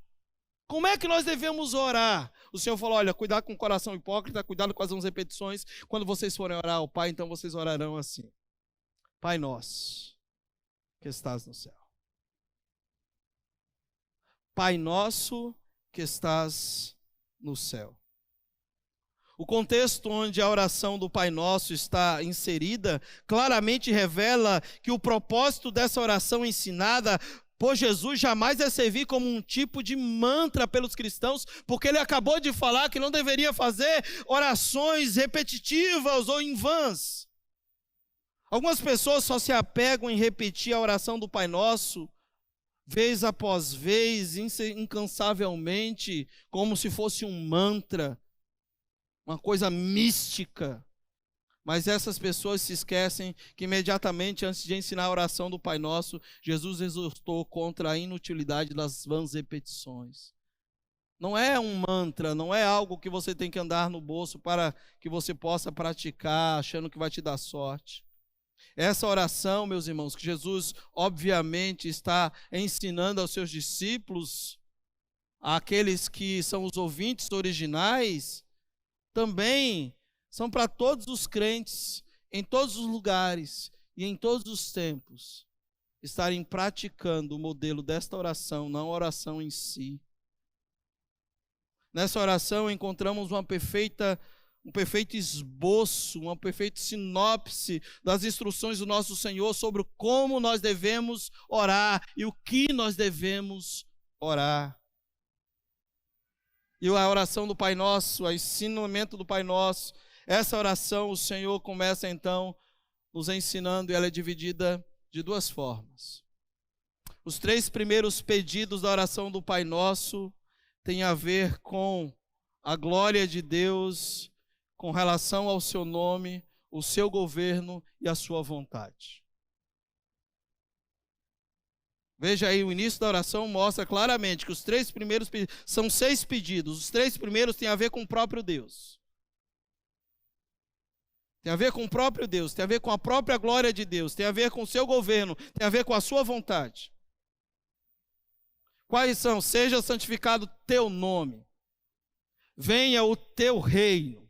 Como é que nós devemos orar? O Senhor falou, olha, cuidado com o coração hipócrita, cuidado com as repetições. Quando vocês forem orar ao Pai, então vocês orarão assim. Pai nosso, que estás no céu. Pai nosso, que estás no céu. O contexto onde a oração do Pai Nosso está inserida, claramente revela que o propósito dessa oração ensinada por Jesus jamais é servir como um tipo de mantra pelos cristãos, porque ele acabou de falar que não deveria fazer orações repetitivas ou em vãs. Algumas pessoas só se apegam em repetir a oração do Pai Nosso, vez após vez, incansavelmente, como se fosse um mantra, uma coisa mística. Mas essas pessoas se esquecem que imediatamente antes de ensinar a oração do Pai Nosso, Jesus exortou contra a inutilidade das vãs repetições. Não é um mantra, não é algo que você tem que andar no bolso para que você possa praticar, achando que vai te dar sorte. Essa oração, meus irmãos, que Jesus obviamente está ensinando aos seus discípulos, àqueles que são os ouvintes originais, também são para todos os crentes, em todos os lugares e em todos os tempos, estarem praticando o modelo desta oração, não a oração em si. Nessa oração encontramos um perfeito esboço, uma perfeita sinopse das instruções do nosso Senhor sobre como nós devemos orar e o que nós devemos orar. E a oração do Pai Nosso, o ensinamento do Pai Nosso, essa oração o Senhor começa então nos ensinando, e ela é dividida de 2 formas. Os 3 primeiros pedidos da oração do Pai Nosso têm a ver com a glória de Deus, com relação ao seu nome, o seu governo e a sua vontade. Veja aí, o início da oração mostra claramente que os 3 primeiros pedidos, são 6 pedidos, os 3 primeiros têm a ver com o próprio Deus. Tem a ver com o próprio Deus, tem a ver com a própria glória de Deus, tem a ver com o seu governo, tem a ver com a sua vontade. Quais são? Seja santificado teu nome, venha o teu reino,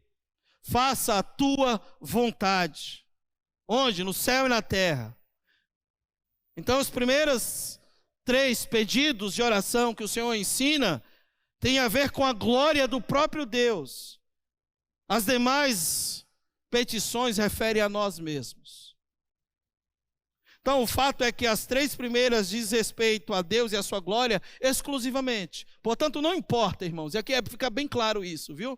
faça a tua vontade. Onde? No céu e na terra. Então os primeiros 3 pedidos de oração que o Senhor ensina tem a ver com a glória do próprio Deus. As demais petições referem a nós mesmos. Então o fato é que as 3 primeiras diz respeito a Deus e a sua glória exclusivamente. Portanto, não importa, irmãos, e aqui fica bem claro isso, viu?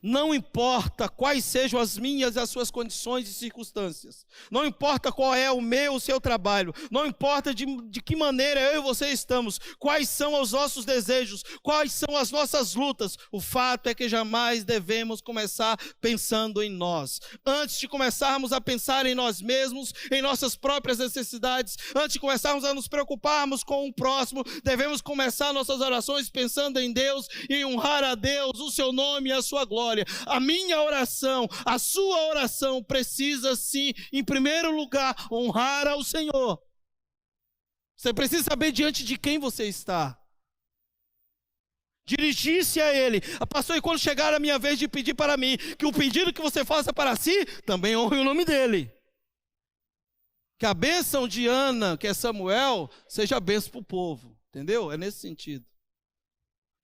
Não importa quais sejam as minhas e as suas condições e circunstâncias. Não importa qual é o meu, o seu trabalho. Não importa de que maneira eu e você estamos. Quais são os nossos desejos. Quais são as nossas lutas. O fato é que jamais devemos começar pensando em nós. Antes de começarmos a pensar em nós mesmos, em nossas próprias necessidades, antes de começarmos a nos preocuparmos com o próximo, devemos começar nossas orações pensando em Deus e honrar a Deus, o seu nome e a sua glória. A minha oração, a sua oração precisa sim, em primeiro lugar, honrar ao Senhor. Você precisa saber diante de quem você está. Dirigir-se a Ele. Pastor, e quando chegar a minha vez de pedir para mim, que o pedido que você faça para si, também honre o nome dEle. Que a bênção de Ana, que é Samuel, seja a bênção para o povo. Entendeu? É nesse sentido.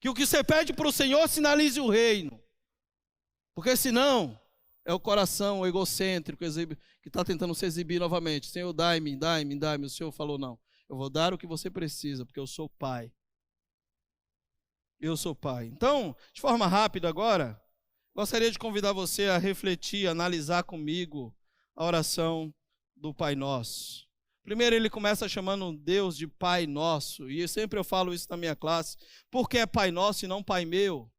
Que o que você pede para o Senhor sinalize o reino. Porque senão, é o coração egocêntrico que está tentando se exibir novamente. Senhor, dai-me. O Senhor falou, não. Eu vou dar o que você precisa, porque eu sou pai. Eu sou pai. Então, de forma rápida agora, gostaria de convidar você a refletir, a analisar comigo a oração do Pai Nosso. Primeiro ele começa chamando Deus de Pai Nosso. E sempre eu falo isso na minha classe. Por que é Pai Nosso e não Pai Meu?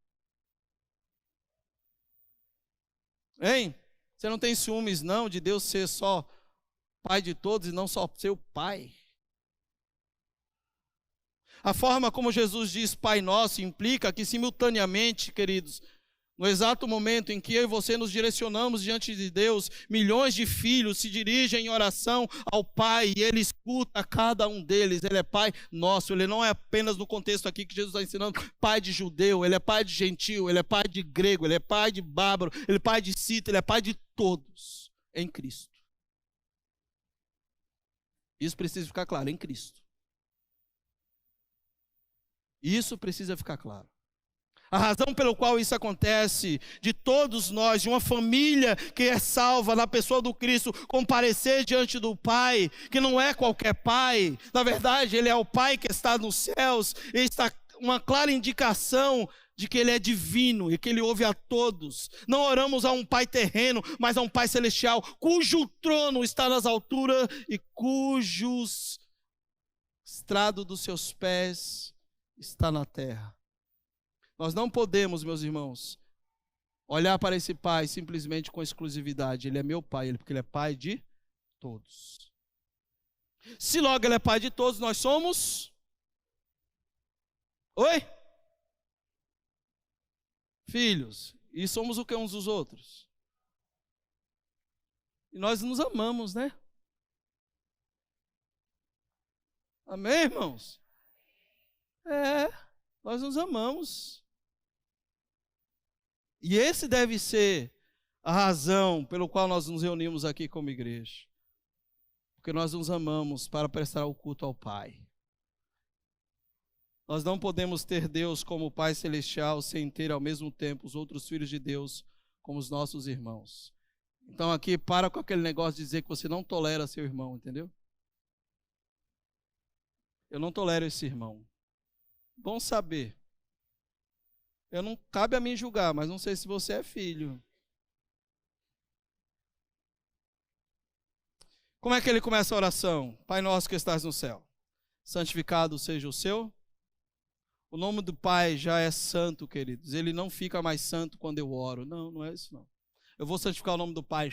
Hein? Você não tem ciúmes não de Deus ser só Pai de todos e não só seu Pai? A forma como Jesus diz Pai Nosso implica que simultaneamente, queridos, no exato momento em que eu e você nos direcionamos diante de Deus, milhões de filhos se dirigem em oração ao Pai e Ele escuta cada um deles. Ele é Pai nosso, Ele não é apenas no contexto aqui que Jesus está ensinando, Pai de judeu, Ele é Pai de gentil, Ele é Pai de grego, Ele é Pai de bárbaro, Ele é Pai de cita, Ele é Pai de todos em Cristo. Isso precisa ficar claro, em Cristo. Isso precisa ficar claro. A razão pela qual isso acontece, de todos nós, de uma família que é salva na pessoa do Cristo, comparecer diante do Pai, que não é qualquer Pai, na verdade Ele é o Pai que está nos céus, e está uma clara indicação de que Ele é divino e que Ele ouve a todos. Não oramos a um Pai terreno, mas a um Pai celestial, cujo trono está nas alturas e cujos estrado dos seus pés está na terra. Nós não podemos, meus irmãos, olhar para esse Pai simplesmente com exclusividade. Ele é meu Pai, porque Ele é Pai de todos. Se logo Ele é Pai de todos, nós somos... Oi? Filhos. E somos o que uns dos outros? E nós nos amamos, né? Amém, irmãos? Nós nos amamos. E esse deve ser a razão pelo qual nós nos reunimos aqui como igreja. Porque nós nos amamos para prestar o culto ao Pai. Nós não podemos ter Deus como Pai Celestial sem ter ao mesmo tempo os outros filhos de Deus como os nossos irmãos. Então aqui para com aquele negócio de dizer que você não tolera seu irmão, entendeu? Eu não tolero esse irmão. Bom saber. Não cabe a mim julgar, mas não sei se você é filho. Como é que ele começa a oração? Pai nosso que estás no céu, santificado seja o seu. O nome do Pai já é santo, queridos. Ele não fica mais santo quando eu oro. Não, não é isso não. Eu vou santificar o nome do Pai.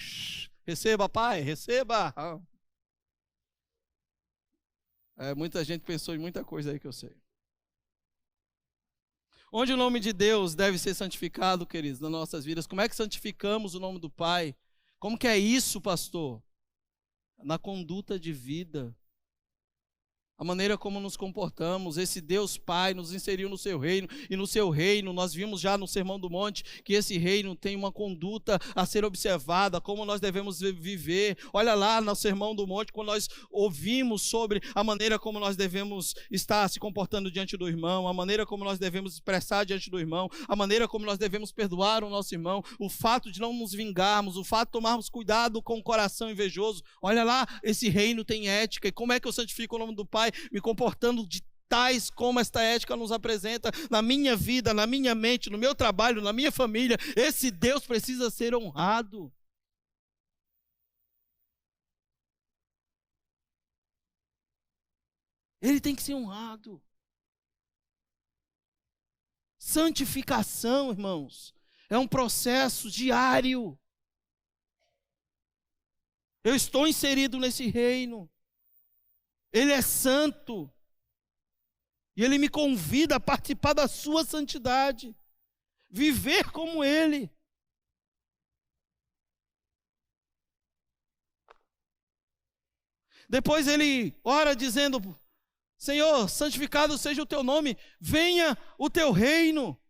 Receba, Pai, receba. Muita gente pensou em muita coisa aí que eu sei. Onde o nome de Deus deve ser santificado, queridos, nas nossas vidas? Como é que santificamos o nome do Pai? Como que é isso, pastor? Na conduta de vida. A maneira como nos comportamos. Esse Deus Pai nos inseriu no seu reino, e no seu reino, nós vimos já no Sermão do Monte, que esse reino tem uma conduta a ser observada, como nós devemos viver. Olha lá no Sermão do Monte, quando nós ouvimos sobre a maneira como nós devemos estar se comportando diante do irmão, a maneira como nós devemos expressar diante do irmão, a maneira como nós devemos perdoar o nosso irmão, o fato de não nos vingarmos, o fato de tomarmos cuidado com o coração invejoso. Olha lá, esse reino tem ética. E como é que eu santifico o nome do Pai? Me comportando de tais como esta ética nos apresenta na minha vida, na minha mente, no meu trabalho, na minha família. Esse Deus precisa ser honrado. Ele tem que ser honrado. Santificação, irmãos, é um processo diário. Eu estou inserido nesse reino. Ele é santo. E Ele me convida a participar da sua santidade. Viver como Ele. Depois Ele ora dizendo: Senhor, santificado seja o teu nome, venha o teu reino.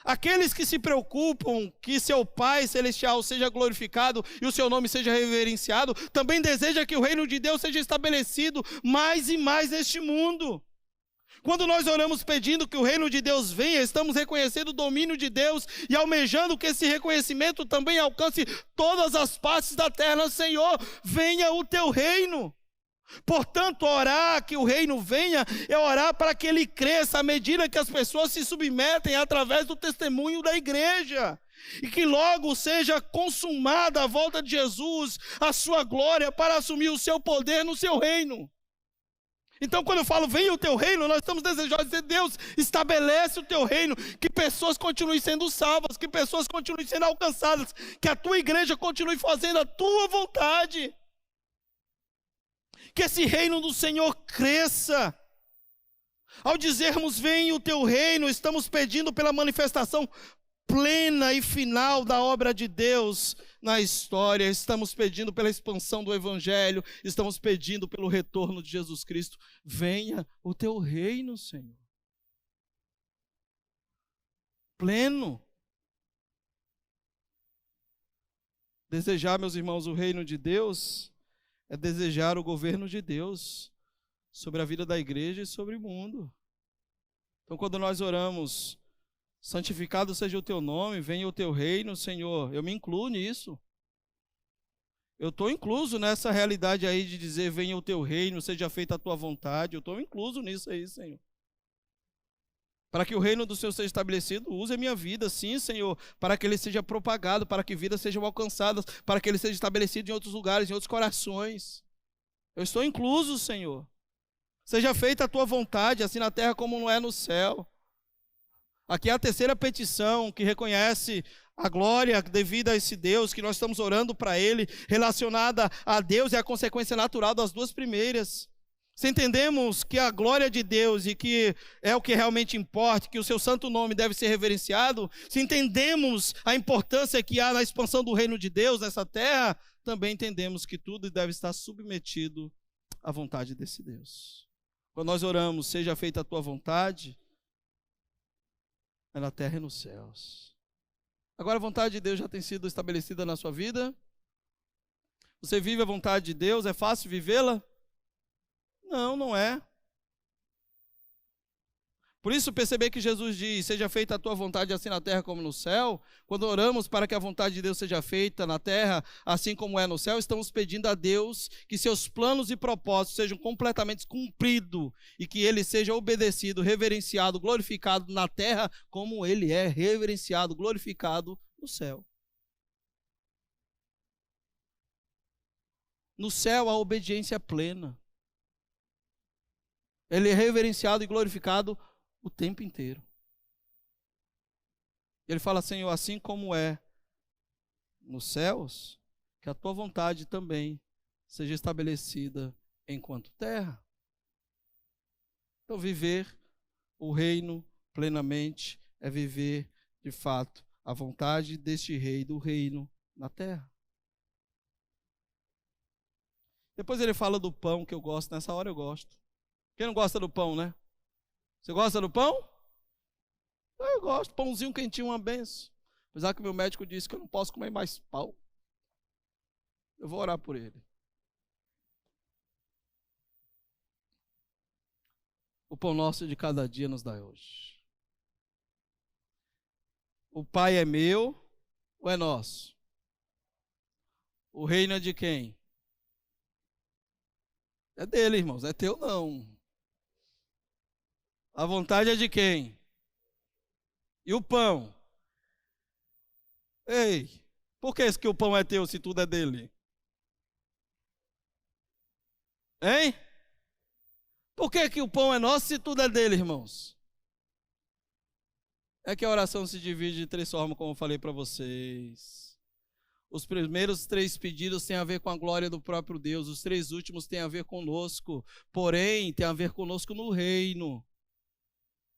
Aqueles que se preocupam que seu Pai Celestial seja glorificado e o seu nome seja reverenciado, também deseja que o reino de Deus seja estabelecido mais e mais neste mundo. Quando nós oramos pedindo que o reino de Deus venha, estamos reconhecendo o domínio de Deus e almejando que esse reconhecimento também alcance todas as partes da terra. Senhor, venha o teu reino. Portanto, orar que o reino venha é orar para que ele cresça à medida que as pessoas se submetem através do testemunho da igreja. E que logo seja consumada a volta de Jesus, a sua glória, para assumir o seu poder no seu reino. Então, quando eu falo, venha o teu reino, nós estamos desejosos de dizer: Deus, estabelece o teu reino, que pessoas continuem sendo salvas, que pessoas continuem sendo alcançadas, que a tua igreja continue fazendo a tua vontade. Que esse reino do Senhor cresça. Ao dizermos venha o teu reino, estamos pedindo pela manifestação plena e final da obra de Deus na história. Estamos pedindo pela expansão do Evangelho. Estamos pedindo pelo retorno de Jesus Cristo. Venha o teu reino, Senhor. Pleno. Desejar, meus irmãos, o reino de Deus é desejar o governo de Deus sobre a vida da igreja e sobre o mundo. Então, quando nós oramos, santificado seja o teu nome, venha o teu reino, Senhor, eu me incluo nisso. Eu estou incluso nessa realidade aí de dizer: venha o teu reino, seja feita a tua vontade. Eu estou incluso nisso aí, Senhor. Para que o reino do Senhor seja estabelecido, use a minha vida, sim, Senhor, para que ele seja propagado, para que vidas sejam alcançadas, para que ele seja estabelecido em outros lugares, em outros corações. Eu estou incluso, Senhor. Seja feita a tua vontade, assim na terra como não é no céu. Aqui é a terceira petição que reconhece a glória devida a esse Deus, que nós estamos orando para Ele, relacionada a Deus, é a consequência natural das duas primeiras. Se entendemos que a glória de Deus e que é o que realmente importa, que o seu santo nome deve ser reverenciado, se entendemos a importância que há na expansão do reino de Deus nessa terra, também entendemos que tudo deve estar submetido à vontade desse Deus. Quando nós oramos, seja feita a tua vontade, é na terra e nos céus. Agora a vontade de Deus já tem sido estabelecida na sua vida? Você vive a vontade de Deus? É fácil vivê-la? Não, não é. Por isso perceber que Jesus diz: seja feita a tua vontade assim na terra como no céu. Quando oramos para que a vontade de Deus seja feita na terra assim como é no céu, estamos pedindo a Deus que seus planos e propósitos sejam completamente cumpridos e que ele seja obedecido, reverenciado, glorificado na terra como ele é reverenciado, glorificado no céu. No céu a obediência é plena. Ele é reverenciado e glorificado o tempo inteiro. Ele fala: Senhor, assim como é nos céus, que a tua vontade também seja estabelecida enquanto terra. Então, viver o reino plenamente é viver, de fato, a vontade deste rei do reino na terra. Depois ele fala do pão, que eu gosto, nessa hora eu gosto. Quem não gosta do pão, né? Você gosta do pão? Eu gosto, pãozinho quentinho, uma benção. Apesar que meu médico disse que eu não posso comer mais pão. Eu vou orar por ele. O pão nosso de cada dia nos dá hoje. O Pai é meu ou é nosso? O reino é de quem? É dele, irmãos, é teu não. A vontade é de quem? E o pão? Ei, por que o pão é teu se tudo é dele? Hein? Por que o pão é nosso se tudo é dele, irmãos? É que a oração se divide de 3 formas, como eu falei para vocês. Os primeiros 3 pedidos têm a ver com a glória do próprio Deus. Os 3 últimos têm a ver conosco. Porém, tem a ver conosco no reino.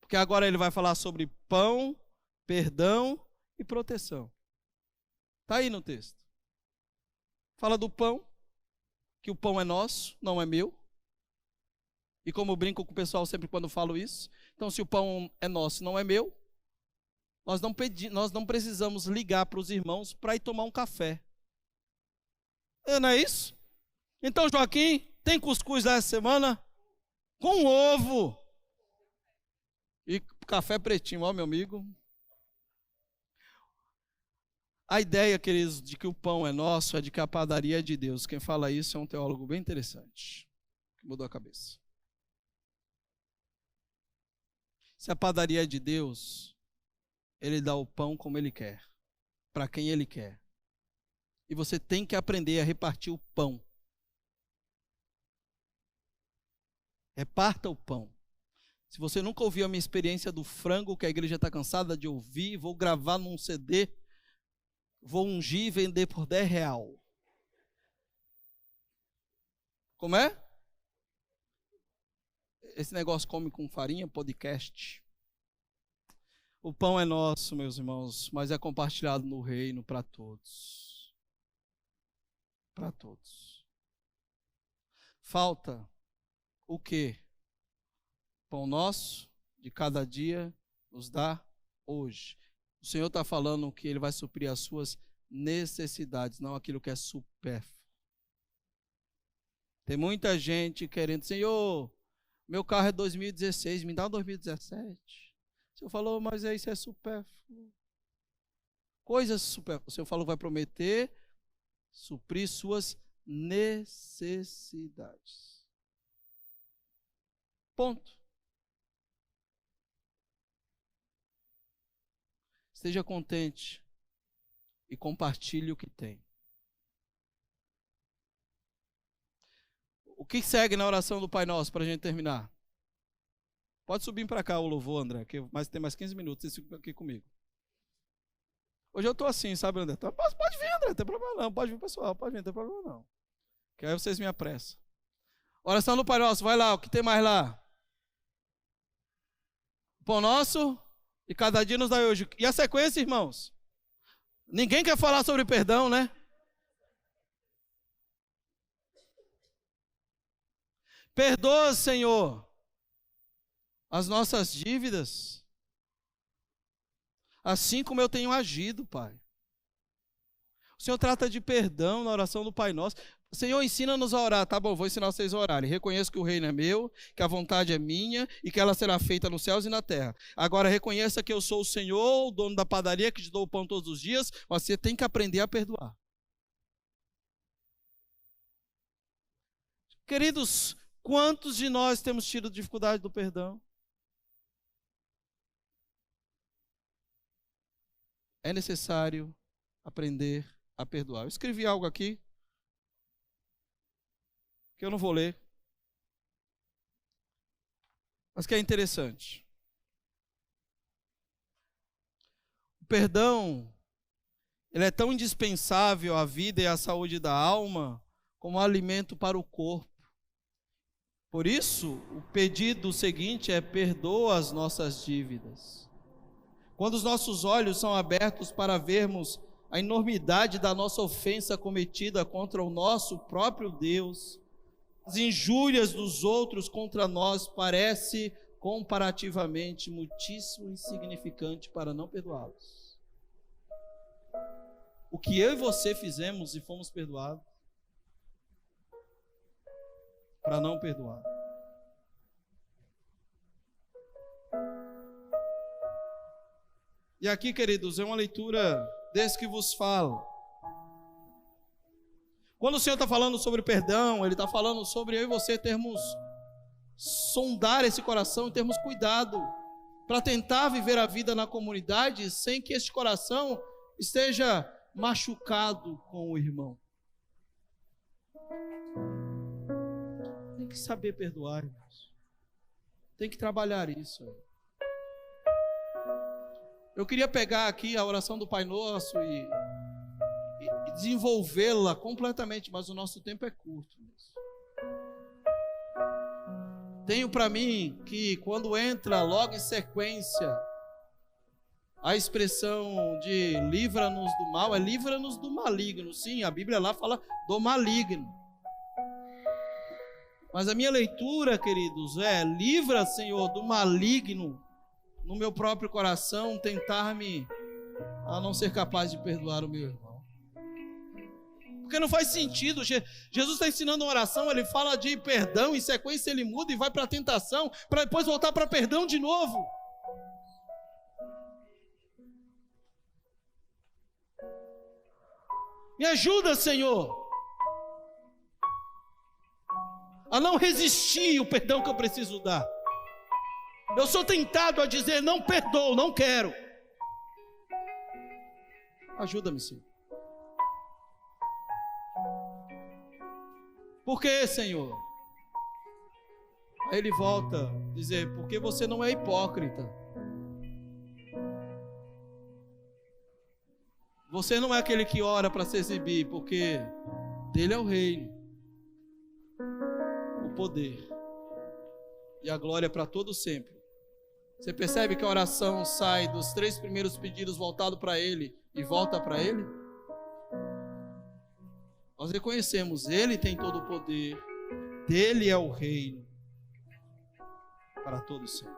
Porque agora ele vai falar sobre pão, perdão e proteção. Está aí no texto. Fala do pão, que o pão é nosso, não é meu. E como eu brinco com o pessoal sempre quando falo isso, então se o pão é nosso, não é meu, nós não precisamos ligar para os irmãos para ir tomar um café. Não é isso? Então, Joaquim, tem cuscuz essa semana? Com ovo. E café pretinho, ó, meu amigo. A ideia, queridos, de que o pão é nosso é de que a padaria é de Deus. Quem fala isso é um teólogo bem interessante, que mudou a cabeça. Se a padaria é de Deus, Ele dá o pão como Ele quer, para quem Ele quer. E você tem que aprender a repartir o pão. Reparta o pão. Se você nunca ouviu a minha experiência do frango, que a igreja está cansada de ouvir, vou gravar num CD, vou ungir e vender por R$10. Como é? Esse negócio come com farinha, podcast. O pão é nosso, meus irmãos, mas é compartilhado no reino para todos. Para todos. Falta o quê? Pão nosso de cada dia nos dá hoje. O Senhor está falando que Ele vai suprir as suas necessidades, não aquilo que é supérfluo. Tem muita gente querendo, Senhor, meu carro é 2016, me dá um 2017. O Senhor falou, mas isso é supérfluo. Coisas supérfluas. O Senhor falou que vai prometer suprir suas necessidades. Ponto. Esteja contente e compartilhe o que tem. O que segue na oração do Pai Nosso para a gente terminar? Pode subir para cá o louvor, André, que tem mais 15 minutos, vocês ficam aqui comigo. Hoje eu estou assim, sabe, André? Pode vir, André, não tem problema não. Pode vir, pessoal, pode vir, não tem problema não. Que aí vocês me apressam. Oração do Pai Nosso, vai lá, o que tem mais lá? O pão nosso e cada dia nos dá hoje. E a sequência, irmãos? Ninguém quer falar sobre perdão, né? Perdoa, Senhor, as nossas dívidas, assim como eu tenho agido, Pai. O Senhor trata de perdão na oração do Pai Nosso. Senhor, ensina-nos a orar. Tá bom, vou ensinar vocês a orarem. Reconheço que o reino é meu, que a vontade é minha e que ela será feita nos céus e na terra. Agora reconheça que eu sou o Senhor, o dono da padaria, que te dou o pão todos os dias. Você tem que aprender a perdoar. Queridos, quantos de nós temos tido dificuldade do perdão? É necessário aprender a perdoar. Eu escrevi algo aqui que eu não vou ler, mas que é interessante. O perdão, ele é tão indispensável à vida e à saúde da alma como alimento para o corpo. Por isso, o pedido seguinte é: perdoa as nossas dívidas. Quando os nossos olhos são abertos para vermos a enormidade da nossa ofensa cometida contra o nosso próprio Deus, as injúrias dos outros contra nós parece comparativamente muitíssimo insignificante para não perdoá-los. O que eu e você fizemos e fomos perdoados para não perdoar. E aqui, queridos, é uma leitura desse que vos falo. Quando o Senhor está falando sobre perdão, Ele está falando sobre eu e você termos, sondar esse coração e termos cuidado para tentar viver a vida na comunidade sem que este coração esteja machucado com o irmão. Tem que saber perdoar, irmãos. Tem que trabalhar isso. Eu queria pegar aqui a oração do Pai Nosso e desenvolvê-la completamente, mas o nosso tempo é curto. Tenho para mim que quando entra logo em sequência a expressão de livra-nos do mal, é livra-nos do maligno. Sim, a Bíblia lá fala do maligno. Mas a minha leitura, queridos, é: livra, Senhor, do maligno no meu próprio coração, tentar-me a não ser capaz de perdoar o meu irmão. Porque não faz sentido. Jesus está ensinando uma oração, ele fala de perdão, em sequência ele muda e vai para a tentação, para depois voltar para perdão de novo. Me ajuda, Senhor, a não resistir o perdão que eu preciso dar. Eu sou tentado a dizer: não perdoo, não quero. Ajuda-me, Senhor. Por quê, Senhor? Aí ele volta a dizer: porque você não é hipócrita. Você não é aquele que ora para se exibir, porque dele é o reino, o poder e a glória para todo sempre. Você percebe que a oração sai dos 3 primeiros pedidos voltado para Ele e volta para Ele? Nós reconhecemos: Ele tem todo o poder, dele é o reino para todo sempre.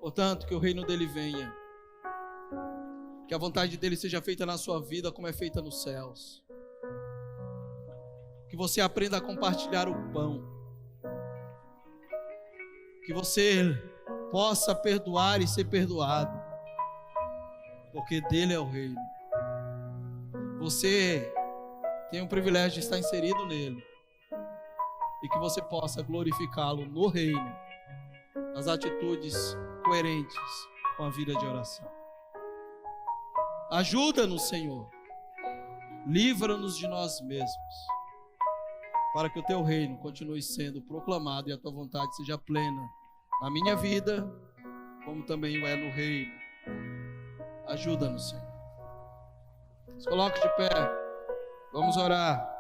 Portanto, que o reino dele venha, que a vontade dele seja feita na sua vida como é feita nos céus. Que você aprenda a compartilhar o pão. Que você possa perdoar e ser perdoado, porque dele é o reino. Você tem o privilégio de estar inserido nele, e que você possa glorificá-lo no reino, nas atitudes coerentes com a vida de oração. Ajuda-nos, Senhor, livra-nos de nós mesmos, para que o teu reino continue sendo proclamado e a tua vontade seja plena na minha vida, como também o é no reino. Ajuda-nos, Senhor. Se coloque de pé, vamos orar.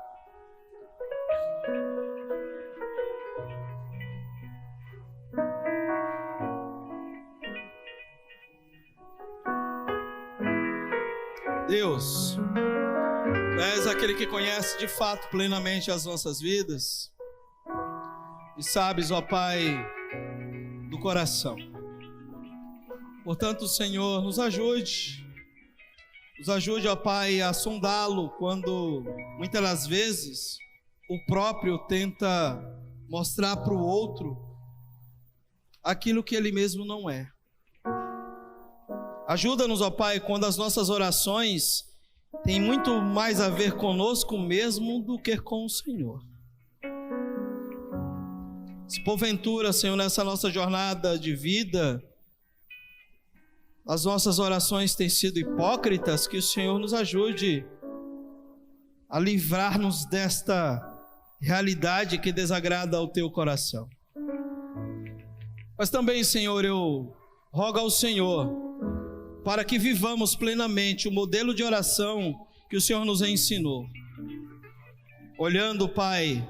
Deus, Tu és aquele que conhece de fato plenamente as nossas vidas e sabes, ó Pai, do coração. Portanto, Senhor, nos ajude, ó Pai, a sondá-lo quando muitas das vezes o próprio tenta mostrar para o outro aquilo que ele mesmo não é. Ajuda-nos, ó Pai, quando as nossas orações têm muito mais a ver conosco mesmo do que com o Senhor. Se porventura, Senhor, nessa nossa jornada de vida, as nossas orações têm sido hipócritas, que o Senhor nos ajude a livrar-nos desta realidade que desagrada ao teu coração. Mas também, Senhor, eu rogo ao Senhor para que vivamos plenamente o modelo de oração que o Senhor nos ensinou. Olhando, Pai,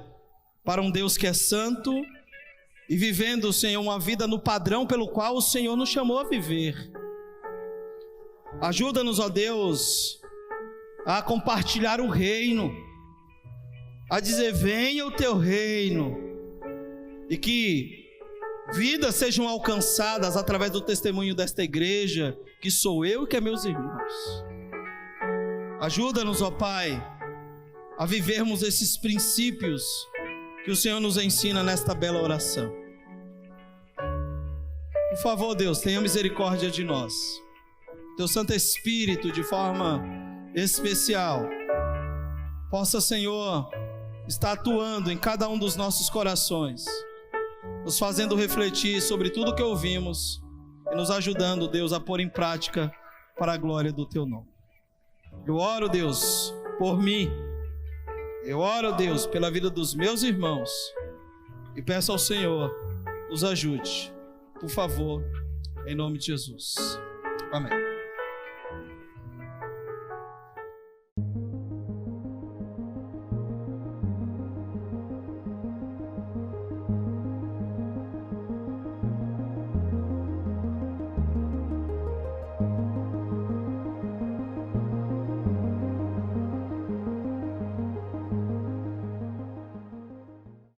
para um Deus que é santo e vivendo, Senhor, uma vida no padrão pelo qual o Senhor nos chamou a viver. Ajuda-nos, ó Deus, a compartilhar o reino, a dizer: venha o teu reino, e que vidas sejam alcançadas através do testemunho desta igreja, que sou eu e que é meus irmãos. Ajuda-nos, ó Pai, a vivermos esses princípios que o Senhor nos ensina nesta bela oração. Por favor, Deus, tenha misericórdia de nós. Teu Santo Espírito, de forma especial, possa, Senhor, estar atuando em cada um dos nossos corações, nos fazendo refletir sobre tudo que ouvimos e nos ajudando, Deus, a pôr em prática para a glória do Teu nome. Eu oro, Deus, por mim. Eu oro, Deus, pela vida dos meus irmãos e peço ao Senhor, nos ajude, por favor, em nome de Jesus. Amém.